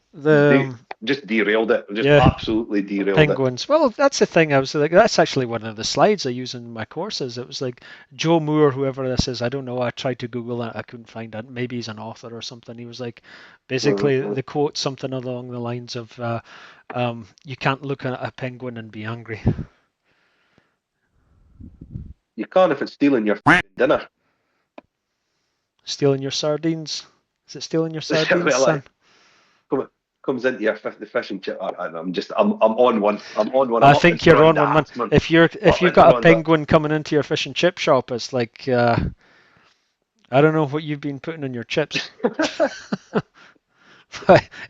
Speaker 3: Just derailed it. Just
Speaker 2: Yeah.
Speaker 3: absolutely derailed
Speaker 2: Penguins. Well, that's the thing. I was like, that's actually one of the slides I use in my courses. It was like Joe Moore, whoever this is. I don't know. I tried to Google it. I couldn't find it. Maybe he's an author or something. He was like, basically,
Speaker 3: it.
Speaker 2: the quote something along the lines of, "You can't look at a penguin and be angry."
Speaker 3: You can't if it's stealing your dinner.
Speaker 2: Stealing your sardines. Is it stealing your sardines,
Speaker 3: Well,
Speaker 2: son?
Speaker 3: comes into your the fish and chip. I'm on one. I'm on one.
Speaker 2: I
Speaker 3: I'm up
Speaker 2: think
Speaker 3: and
Speaker 2: you're
Speaker 3: throwing
Speaker 2: on one, man.
Speaker 3: darts, man.
Speaker 2: If
Speaker 3: Up
Speaker 2: you've
Speaker 3: and
Speaker 2: got a
Speaker 3: throwing darts.
Speaker 2: penguin coming into your fish and chip shop, it's like I don't know what you've been putting in your chips.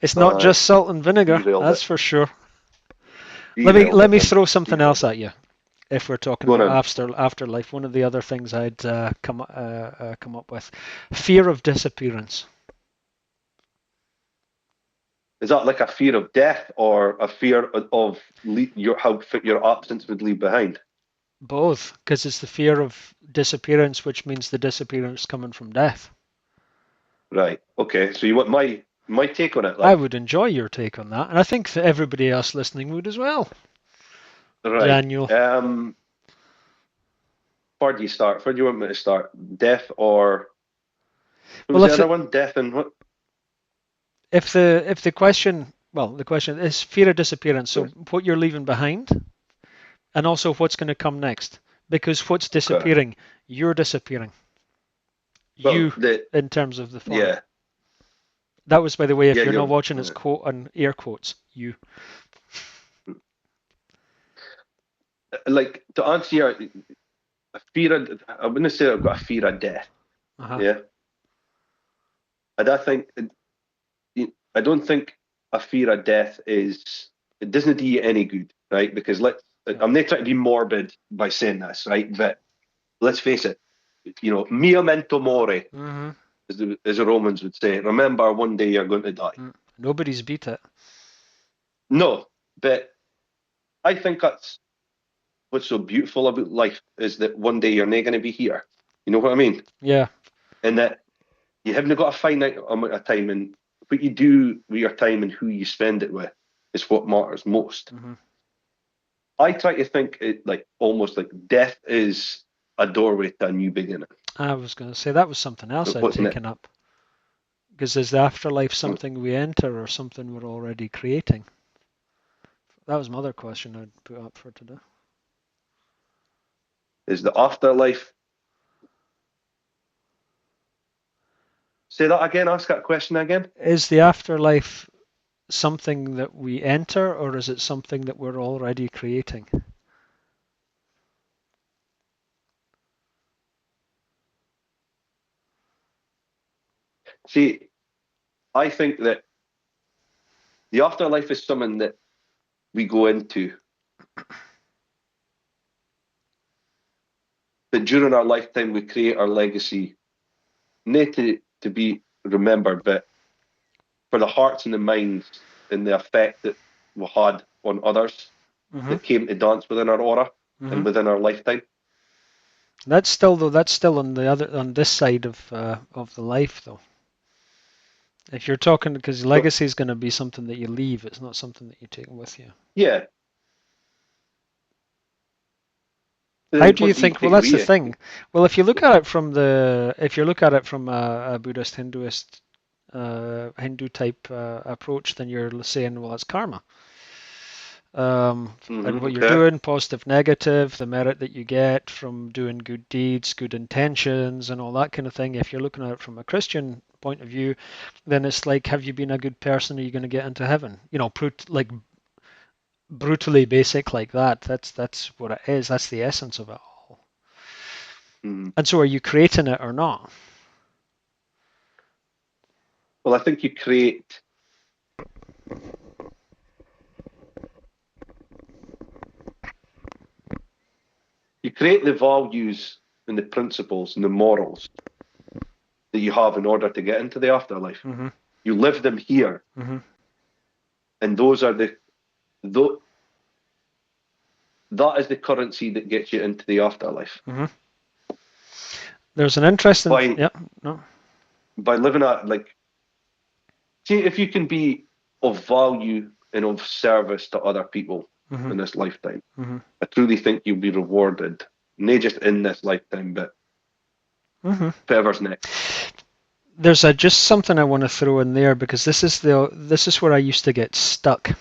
Speaker 2: It's not just salt and vinegar,
Speaker 3: Derailed
Speaker 2: that's
Speaker 3: it.
Speaker 2: for sure.
Speaker 3: Derailed
Speaker 2: Let me
Speaker 3: it,
Speaker 2: throw something
Speaker 3: derailed
Speaker 2: else at you. If we're talking
Speaker 3: Go
Speaker 2: about
Speaker 3: on.
Speaker 2: afterlife, one of the other things I'd come up with, fear of disappearance.
Speaker 3: Is that like a fear of death or a fear of your absence would leave behind?
Speaker 2: Both, because it's the fear of disappearance, which means the disappearance coming from death.
Speaker 3: Right. Okay. So you want my take on it,
Speaker 2: I
Speaker 3: like?
Speaker 2: would enjoy your take on that, and I think that everybody else listening would as well.
Speaker 3: Right.
Speaker 2: Daniel.
Speaker 3: Where do you start? Where do you want me to start? Death or what was
Speaker 2: Well,
Speaker 3: the other one? Death and what?
Speaker 2: if the question, well, the question is fear of disappearance. So what you're leaving behind, and also what's going to come next. Because what's
Speaker 3: Okay.
Speaker 2: disappearing? You're disappearing.
Speaker 3: Well,
Speaker 2: In terms of the form.
Speaker 3: yeah.
Speaker 2: That was, by the way, if
Speaker 3: Yeah,
Speaker 2: you're not watching, it's quote on air quotes. You.
Speaker 3: Like to answer your fear of, I wouldn't say I've got a fear of death.
Speaker 2: Uh-huh.
Speaker 3: Yeah. And I don't think a fear of death it doesn't do you any good, right? Because I'm not trying to be morbid by saying this, right? But let's face it, memento mori,
Speaker 2: Mm-hmm.
Speaker 3: as the Romans would say. Remember, one day you're going to die.
Speaker 2: Nobody's beat it.
Speaker 3: No, but I think that's what's so beautiful about life is that one day you're not going to be here. You know what I mean?
Speaker 2: Yeah.
Speaker 3: And that you haven't got a finite amount of time, and what you do with your time and who you spend it with is what matters most.
Speaker 2: Mm-hmm.
Speaker 3: I try to think it like almost like death is a doorway to a new beginning.
Speaker 2: I was going to say that was something else I'd
Speaker 3: Wasn't it?
Speaker 2: taken up. Because is the afterlife something we enter or something we're already creating? That was my other question I'd put up for today.
Speaker 3: Is the afterlife? Say that again. Ask that question again.
Speaker 2: Is the afterlife something that we enter, or is it something that we're already creating?
Speaker 3: See, I think that the afterlife is something that we go into, that during our lifetime we create our legacy, not to be remembered, but for the hearts and the minds and the effect that we had on others that came to dance within our aura and within our lifetime.
Speaker 2: That's still on this side of the life though. If you're talking, because legacy is going to be something that you leave, it's not something that you take with you.
Speaker 3: Yeah.
Speaker 2: How do you think? Well, that's the thing. Well, if you look at it from a Buddhist, Hinduist, Hindu type approach, then you're saying, well, it's karma. And what you're doing, positive, negative, the merit that you get from doing good deeds, good intentions, and all that kind of thing. If you're looking at it from a Christian point of view, then it's like, have you been a good person? Are you going to get into heaven? Like brutally basic like that. That's what it is. That's the essence of it all. And so, are you creating it or not?
Speaker 3: Well, I think you create. You create the values and the principles and the morals that you have in order to get into the afterlife.
Speaker 2: Mm-hmm.
Speaker 3: You live them here,
Speaker 2: mm-hmm.
Speaker 3: and those are that is the currency that gets you into the afterlife.
Speaker 2: Mm-hmm. There's an interesting,
Speaker 3: By
Speaker 2: yeah, no,
Speaker 3: living at like, see if you can be of value and of service to other people
Speaker 2: mm-hmm.
Speaker 3: in this lifetime.
Speaker 2: Mm-hmm.
Speaker 3: I truly think you'll be rewarded, not just in this lifetime, but
Speaker 2: Mm-hmm.
Speaker 3: whatever's next.
Speaker 2: There's just something I want to throw in there because this is where I used to get stuck.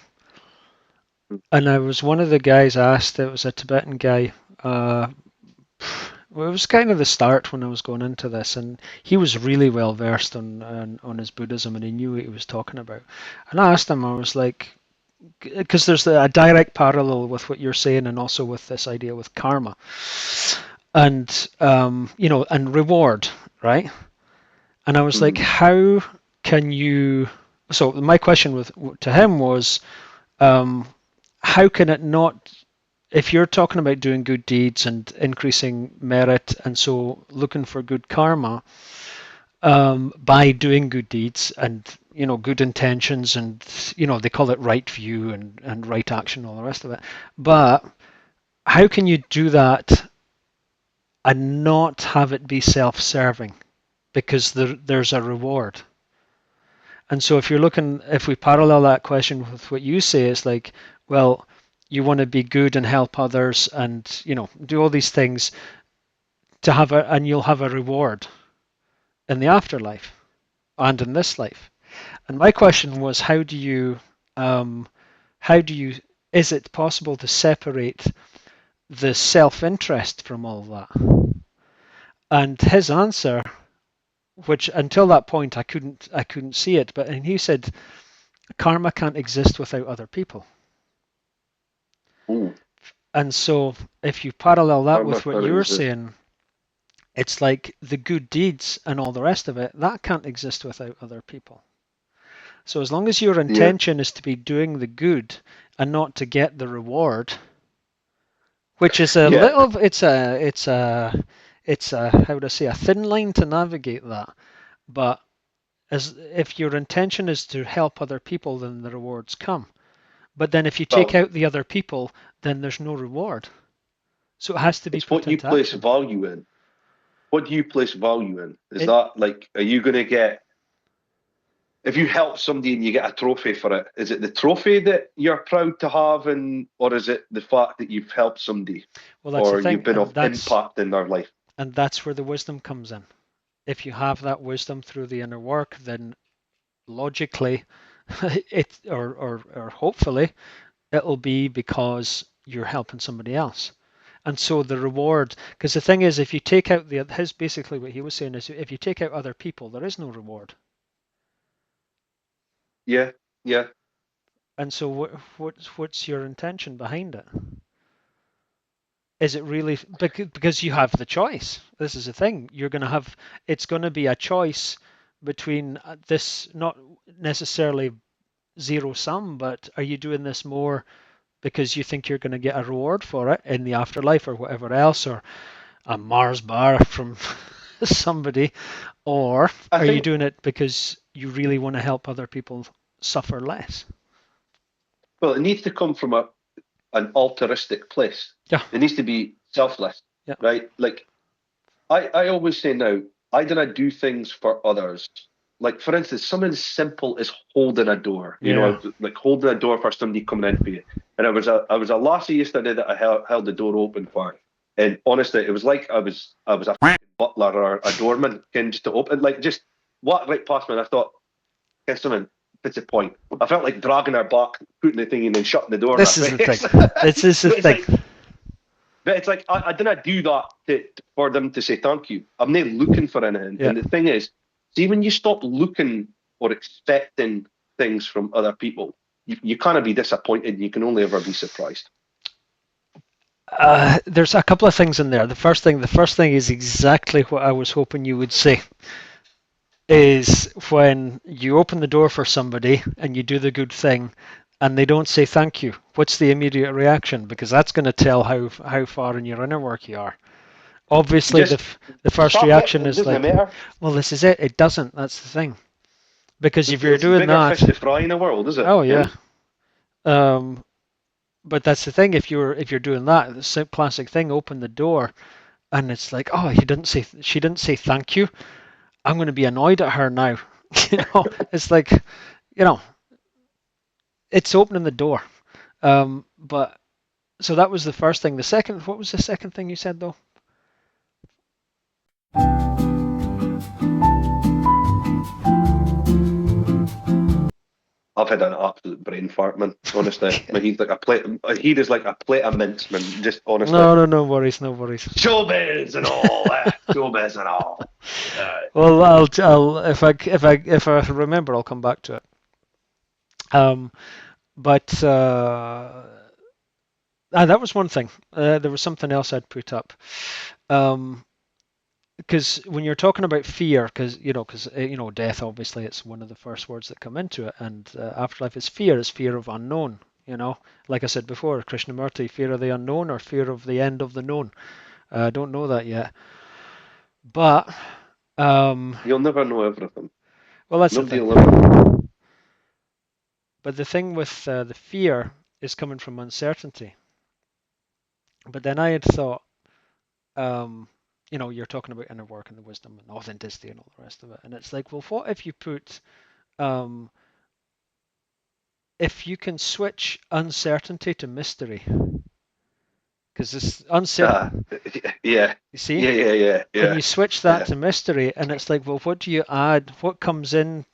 Speaker 2: And I was one of the guys asked. It was a Tibetan guy. Well, it was kind of the start when I was going into this, and he was really well versed on his Buddhism, and he knew what he was talking about. And I asked him, I was like, because there's a direct parallel with what you're saying, and also with this idea with karma, and and reward, right? And I was like,
Speaker 3: Mm.
Speaker 2: how can you? So my question to him was, um, how can it not? If you're talking about doing good deeds and increasing merit, and so looking for good karma by doing good deeds and good intentions and they call it right view and right action, all the rest of it. But how can you do that and not have it be self-serving? Because there's a reward. And so if we parallel that question with what you say, it's like, well, you want to be good and help others and, do all these things and you'll have a reward in the afterlife and in this life. And my question was, um, how do you, is it possible to separate the self-interest from all that? And his answer, which until that point I couldn't see it, and he said, karma can't exist without other people.
Speaker 3: Ooh,
Speaker 2: And so if you parallel that
Speaker 3: karma
Speaker 2: with what
Speaker 3: can't
Speaker 2: you're
Speaker 3: exist.
Speaker 2: saying, it's like the good deeds and all the rest of it, that can't exist without other people. So as long as your
Speaker 3: Yeah,
Speaker 2: intention is to be doing the good and not to get the reward, which is a
Speaker 3: yeah.
Speaker 2: little, it's a how would I say, a thin line to navigate that. But as if your intention is to help other people, then the rewards come. But then if you take
Speaker 3: Well,
Speaker 2: out the other people, then there's no reward. So it has to be
Speaker 3: it's
Speaker 2: put
Speaker 3: what you
Speaker 2: into
Speaker 3: place
Speaker 2: action.
Speaker 3: value in. What do you place value in? Is
Speaker 2: It
Speaker 3: that like, are you going to get, if you help somebody and you get a trophy for it, is it the trophy that you're proud to have, or is it the fact that you've helped somebody
Speaker 2: well, that's the
Speaker 3: or you've
Speaker 2: thing,
Speaker 3: been of impact in their life?
Speaker 2: and that's where the wisdom comes in. If you have that wisdom through the inner work, then logically, or hopefully, it'll be because you're helping somebody else. And so the reward, because the thing is, if you take out his basically what he was saying is, if you take out other people, there is no reward.
Speaker 3: Yeah, yeah.
Speaker 2: And so what's your intention behind it? Is it really because you have the choice? This is the thing. It's going to be a choice between this, not necessarily zero sum, but are you doing this more because you think you're going to get a reward for it in the afterlife or whatever else, or a Mars bar from somebody, or
Speaker 3: I
Speaker 2: are you
Speaker 3: think,
Speaker 2: doing it because you really want to help other people suffer less?
Speaker 3: well, it needs to come from an altruistic place.
Speaker 2: Yeah,
Speaker 3: It needs to be selfless,
Speaker 2: yeah,
Speaker 3: right? Like, I always say now, I do not do things for others. Like, for instance, something as simple as holding a door.
Speaker 2: yeah.
Speaker 3: Like holding a door for somebody coming in for you. And I was a lassie yesterday that I held the door open for. And honestly, it was like I was a butler or a doorman, just to open, like just walked right past me. And I thought, get something. What's the point? I felt like dragging her back, putting the thing in, and shutting the door in her
Speaker 2: This is the thing.
Speaker 3: face.
Speaker 2: This is the
Speaker 3: But it's
Speaker 2: thing.
Speaker 3: like, I didn't do that for them to say thank you. I'm not looking for anything.
Speaker 2: Yeah.
Speaker 3: And the thing is, see, when you stop looking or expecting things from other people, you can't be disappointed. You can only ever be surprised.
Speaker 2: There's a couple of things in there. The first thing is exactly what I was hoping you would say. Is when you open the door for somebody and you do the good thing, and they don't say thank you. What's the immediate reaction? Because that's going to tell how far in your inner work you are. Obviously,
Speaker 3: Just
Speaker 2: the first
Speaker 3: stop it.
Speaker 2: reaction
Speaker 3: It
Speaker 2: is
Speaker 3: doesn't
Speaker 2: like,
Speaker 3: matter.
Speaker 2: well, this is it. It doesn't. That's the thing. Because if you're
Speaker 3: There's
Speaker 2: doing
Speaker 3: bigger
Speaker 2: that,
Speaker 3: fish to fry in the world, is it?
Speaker 2: oh
Speaker 3: Yeah.
Speaker 2: yeah. Um, But that's the thing. If you're doing that, the same classic thing. Open the door, and it's like, oh, she didn't say thank you. I'm going to be annoyed at her now. It's like, it's opening the door. But so that was the first thing. The second, what was the second thing you said though?
Speaker 3: I've had an absolute brain fart, man. Honestly, he's like a plate. He is like a plate of mince, man. Just honestly,
Speaker 2: No, no, no worries, no worries.
Speaker 3: showbiz and all that. Showbiz and all.
Speaker 2: Well, I'll if I remember, I'll come back to it. Um, but that was one thing. There was something else I'd put up. Because when you're talking about fear, because death, obviously, it's one of the first words that come into it, and afterlife is fear. Is fear of unknown. Like I said before, Krishnamurti, fear of the unknown or fear of the end of the known. I don't know that yet, but
Speaker 3: You'll never know everything.
Speaker 2: well, that's
Speaker 3: Nobody
Speaker 2: the
Speaker 3: will ever know.
Speaker 2: thing. But the thing with the fear is coming from uncertainty. But then I had thought, you're talking about inner work and the wisdom and authenticity and all the rest of it, and it's like, well, what if you put um, if you can switch uncertainty to mystery, because this uncertain,
Speaker 3: Yeah,
Speaker 2: you see,
Speaker 3: yeah, yeah, yeah,
Speaker 2: can
Speaker 3: yeah,
Speaker 2: you switch that
Speaker 3: yeah.
Speaker 2: to mystery? And it's like, well, what do you add? What comes in?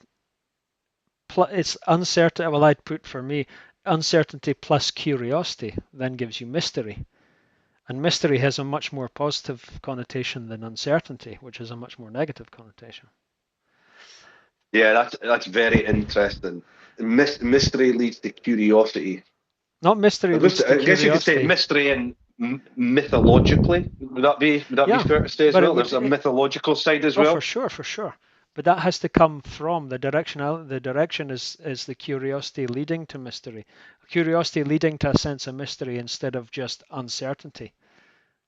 Speaker 2: It's uncertain. Well, I'd put for me uncertainty plus curiosity then gives you mystery. And mystery has a much more positive connotation than uncertainty, which has a much more negative connotation.
Speaker 3: Yeah, that's very interesting. Mystery leads to curiosity.
Speaker 2: Not mystery leads to
Speaker 3: I guess you could say
Speaker 2: curiosity.
Speaker 3: mystery and mythologically. Would that be
Speaker 2: Yeah,
Speaker 3: fair to say as
Speaker 2: but it
Speaker 3: well?
Speaker 2: would.
Speaker 3: There's a mythological side as
Speaker 2: Oh, for
Speaker 3: well.
Speaker 2: sure, for sure. But that has to come from the direction. The direction is the curiosity leading to mystery. Curiosity leading to a sense of mystery instead of just uncertainty.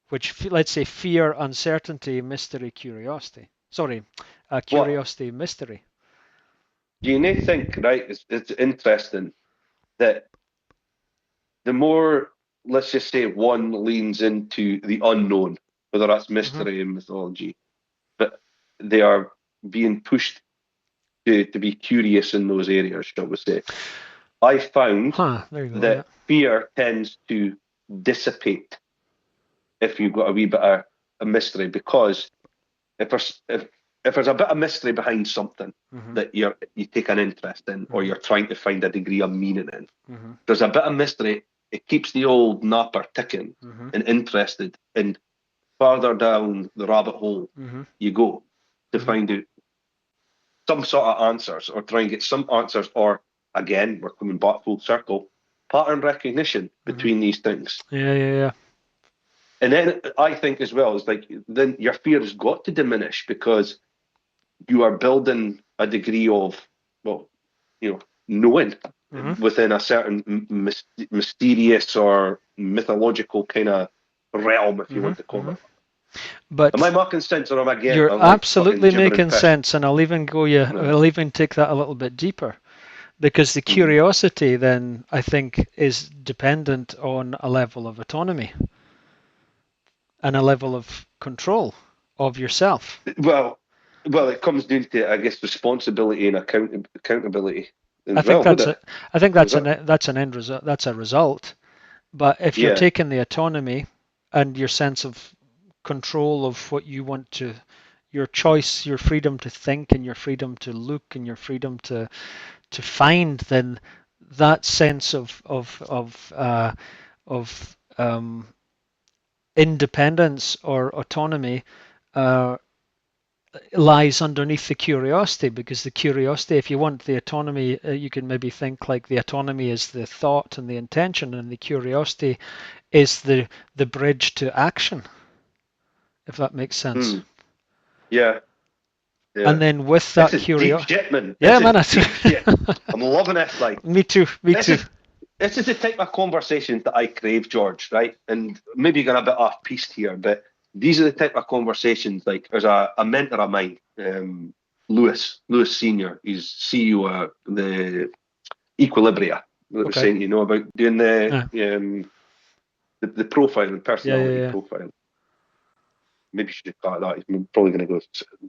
Speaker 2: Which, let's say, fear, uncertainty, mystery, curiosity. Sorry,
Speaker 3: What
Speaker 2: curiosity, mystery.
Speaker 3: do you think? Right, it's interesting that the more, let's just say, one leans into the unknown, whether that's
Speaker 2: Hmm.
Speaker 3: mystery and mythology, but they are being pushed to be curious in those areas, shall we say. I found
Speaker 2: Huh. There you go. Yeah.
Speaker 3: that fear tends to dissipate if you've got a wee bit of a mystery, because if there's a bit of mystery behind something
Speaker 2: Hmm.
Speaker 3: that you take an interest in, or
Speaker 2: Hmm.
Speaker 3: you're trying to find a degree of meaning in,
Speaker 2: Hmm.
Speaker 3: there's a bit of mystery. It keeps the old napper ticking
Speaker 2: Hmm.
Speaker 3: and interested, and farther down the rabbit hole
Speaker 2: Hmm.
Speaker 3: you go to
Speaker 2: Hmm.
Speaker 3: find out some sort of answers, or try and get some answers, or again, we're coming back full circle, pattern recognition
Speaker 2: Hmm.
Speaker 3: between these things.
Speaker 2: Yeah. Yeah. Yeah.
Speaker 3: And then I think as well is like, then your fear has got to diminish, because you are building a degree of, well, knowing
Speaker 2: Hmm.
Speaker 3: within a certain mysterious or mythological kind of realm, if you
Speaker 2: Hmm.
Speaker 3: want to call
Speaker 2: Hmm.
Speaker 3: it. Am I
Speaker 2: But
Speaker 3: making sense, or
Speaker 2: you're
Speaker 3: I'm like fucking
Speaker 2: absolutely
Speaker 3: gibbering
Speaker 2: making
Speaker 3: piss?
Speaker 2: sense, and I'll even go you.
Speaker 3: No.
Speaker 2: I'll even take that a little bit deeper. Because the
Speaker 3: Mm.
Speaker 2: curiosity then, I think, is dependent on a level of autonomy and a level of control of yourself.
Speaker 3: Well, it comes down to, I guess, responsibility and accountability
Speaker 2: I
Speaker 3: as
Speaker 2: think
Speaker 3: well, would
Speaker 2: that's
Speaker 3: it?
Speaker 2: a, I think
Speaker 3: Was it?
Speaker 2: that's an end result. That's a result. But if you're
Speaker 3: Yeah.
Speaker 2: taking the autonomy and your sense of control of what you want to, your choice, your freedom to think, and your freedom to look, and your freedom to find, then that sense of independence or autonomy uh, lies underneath the curiosity, because the curiosity, if you want the autonomy, you can maybe think like the autonomy is the thought and the intention, and the curiosity is the bridge to action, if that makes sense.
Speaker 3: Mm. Yeah. Yeah.
Speaker 2: And then with
Speaker 3: This
Speaker 2: that
Speaker 3: is deep
Speaker 2: curiosity,
Speaker 3: shit, man.
Speaker 2: yeah,
Speaker 3: This is
Speaker 2: man,
Speaker 3: deep shit. I'm loving this. Like,
Speaker 2: me too, me
Speaker 3: this
Speaker 2: too.
Speaker 3: is this is the type of conversations that I crave, George. Right? And maybe going a bit off piste here, but these are the type of conversations. Like, there's a mentor of mine, Lewis Senior. He's CEO of the Equilibria. that I was
Speaker 2: Okay.
Speaker 3: saying, you know, about doing
Speaker 2: Yeah.
Speaker 3: the profiling,
Speaker 2: Yeah. Yeah.
Speaker 3: personality
Speaker 2: Yeah.
Speaker 3: profiling. Maybe you should have cut that. I'm probably going to go.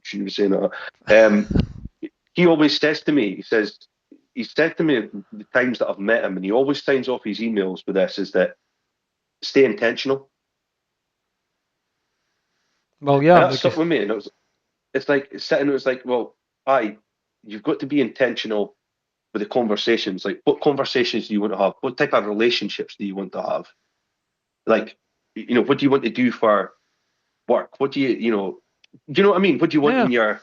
Speaker 3: She was saying that. He always says to me, he said to me the times that I've met him, and he always signs off his emails with this: is that stay intentional,
Speaker 2: Well,
Speaker 3: and
Speaker 2: yeah,
Speaker 3: that stuck
Speaker 2: because
Speaker 3: with me. And it's like sitting. It was like, well, you've got to be intentional with the conversations. Like, what conversations do you want to have? What type of relationships do you want to have? Like, you know, what do you want to do for work? What do you know? Do you know what I mean? What do you want
Speaker 2: yeah.
Speaker 3: in your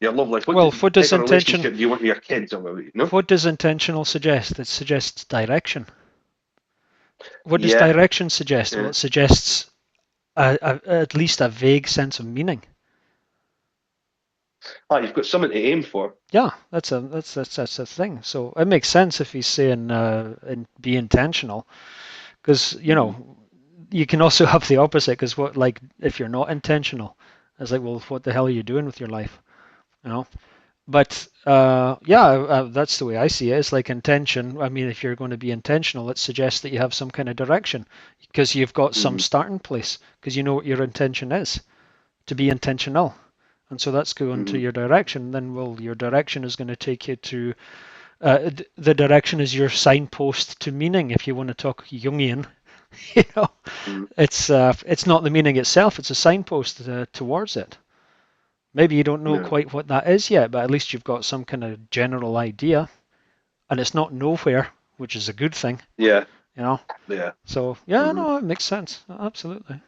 Speaker 3: love life?
Speaker 2: Well, what does
Speaker 3: Type of
Speaker 2: intention?
Speaker 3: relationship do you want with your kids or whatever? You know?
Speaker 2: What does intentional suggest? It suggests direction. What does
Speaker 3: Yeah,
Speaker 2: direction suggest? Well,
Speaker 3: yeah.
Speaker 2: it suggests at least a vague sense of meaning.
Speaker 3: You've got something to aim for.
Speaker 2: Yeah, that's a thing. So it makes sense if he's saying be intentional, because you can also have the opposite. Because what, like, if you're not intentional, it's like, well, what the hell are you doing with your life? You know. But yeah, that's the way I see it. It's like intention. I mean, if you're going to be intentional, it suggests that you have some kind of direction, because you've got some
Speaker 3: Mm-hmm.
Speaker 2: starting place, because you know what your intention is, to be intentional. And so that's going to
Speaker 3: Mm-hmm.
Speaker 2: your direction. Then, well, your direction is going to take you to the direction is your signpost to meaning. If you want to talk Jungian, you know,
Speaker 3: Mm-hmm.
Speaker 2: it's not the meaning itself; it's a signpost towards it. Maybe you don't know
Speaker 3: Yeah,
Speaker 2: quite what that is yet, but at least you've got some kind of general idea, and it's not nowhere, which is a good thing,
Speaker 3: yeah,
Speaker 2: you know.
Speaker 3: yeah.
Speaker 2: So yeah,
Speaker 3: Mm-hmm.
Speaker 2: no, it makes sense, absolutely.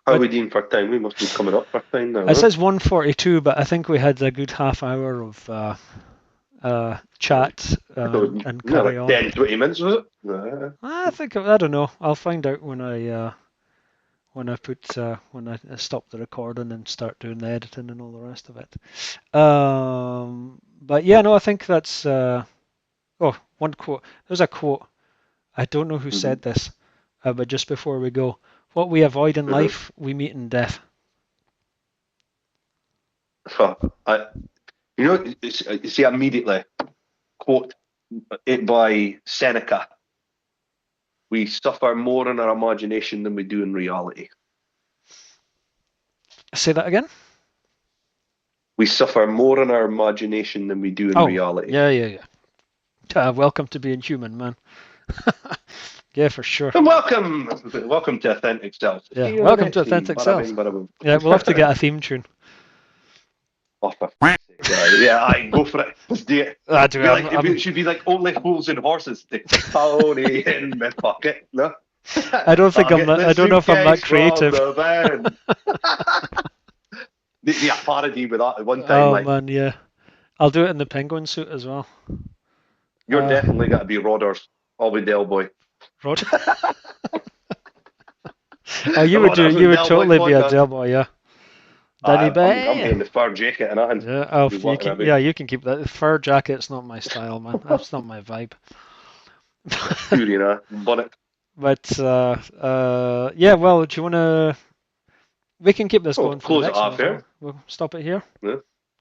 Speaker 3: How are
Speaker 2: But
Speaker 3: we doing for time? We must be coming up for time now,
Speaker 2: it
Speaker 3: huh?
Speaker 2: says 1:42, but I think we had a good half hour of
Speaker 3: Right.
Speaker 2: chat
Speaker 3: I thought
Speaker 2: and
Speaker 3: no,
Speaker 2: carry
Speaker 3: like
Speaker 2: on.
Speaker 3: 10, 20 minutes, was it?
Speaker 2: I don't know. I'll find out when I stop the recording and start doing the editing and all the rest of it. But yeah, no, I think that's one quote. There's a quote. I don't know who
Speaker 3: Mm-hmm.
Speaker 2: said this, but just before we go, what we avoid in
Speaker 3: Uh-huh.
Speaker 2: life, we meet in death.
Speaker 3: I, you see, immediately quote it by Seneca: "We suffer more in our imagination than we do in reality."
Speaker 2: Say that again.
Speaker 3: We suffer more in our imagination than we do in
Speaker 2: Oh,
Speaker 3: reality.
Speaker 2: yeah, yeah, yeah. Welcome to being human, man. Yeah, for sure.
Speaker 3: And welcome to Authentic Selves. See
Speaker 2: Yeah,
Speaker 3: you in the
Speaker 2: welcome to
Speaker 3: next scene.
Speaker 2: Authentic
Speaker 3: Bada
Speaker 2: Self.
Speaker 3: bing, bada boom.
Speaker 2: Yeah, we'll have to get a theme tune.
Speaker 3: Oh, for f***'s sake, yeah, I go for it. Let's do it.
Speaker 2: I do.
Speaker 3: It should be like only fools and horses. The pony in my pocket. No,
Speaker 2: I don't think
Speaker 3: I'll
Speaker 2: I'm
Speaker 3: get
Speaker 2: that.
Speaker 3: the
Speaker 2: I don't know if I'm that
Speaker 3: suitcase from
Speaker 2: creative.
Speaker 3: the van. The parody with that at one time.
Speaker 2: Oh
Speaker 3: Like,
Speaker 2: man, yeah. I'll do it in the penguin suit as well.
Speaker 3: you're
Speaker 2: Uh,
Speaker 3: definitely got to be Rodders. I'll be Del Boy.
Speaker 2: Rod. Oh,
Speaker 3: Rodders
Speaker 2: you
Speaker 3: and
Speaker 2: would
Speaker 3: Del Boy
Speaker 2: totally be a
Speaker 3: podcast.
Speaker 2: Del Boy, yeah. Danny
Speaker 3: I'm
Speaker 2: Bay.
Speaker 3: being the fur jacket and I
Speaker 2: Yeah, oh,
Speaker 3: be
Speaker 2: you
Speaker 3: walking
Speaker 2: can.
Speaker 3: about.
Speaker 2: Yeah, you can keep that. The fur jacket's not my style, man. That's not my vibe.
Speaker 3: Sure, you know, bonnet.
Speaker 2: But yeah. Well, do you want to? We can keep this
Speaker 3: Oh,
Speaker 2: going for the
Speaker 3: close it
Speaker 2: next one
Speaker 3: off
Speaker 2: as well.
Speaker 3: here.
Speaker 2: We'll stop it here.
Speaker 3: Yeah.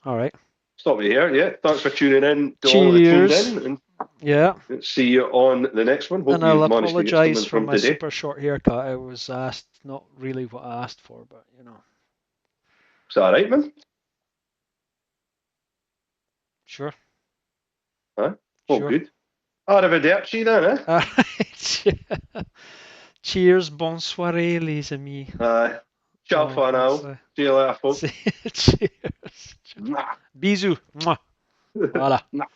Speaker 2: All right.
Speaker 3: Stop it here. Yeah. Thanks for tuning in to all that tuned
Speaker 2: Cheers.
Speaker 3: in.
Speaker 2: Yeah.
Speaker 3: And see you on the next one. Hope
Speaker 2: And I'll
Speaker 3: you've managed to get
Speaker 2: apologise
Speaker 3: something
Speaker 2: for
Speaker 3: from
Speaker 2: my
Speaker 3: today.
Speaker 2: super short haircut. It was asked, not really what I asked for, but you know.
Speaker 3: Is that all right, man?
Speaker 2: Sure.
Speaker 3: Huh? Oh,
Speaker 2: Sure.
Speaker 3: good. Arrivederci then, eh?
Speaker 2: All right. Cheers. Bonne soirée, les amis.
Speaker 3: Ciao
Speaker 2: Oh,
Speaker 3: for now.
Speaker 2: français.
Speaker 3: See you later, folks.
Speaker 2: Cheers.
Speaker 3: Mwah.
Speaker 2: Bisous. Mwah. Voilà.
Speaker 3: Mwah.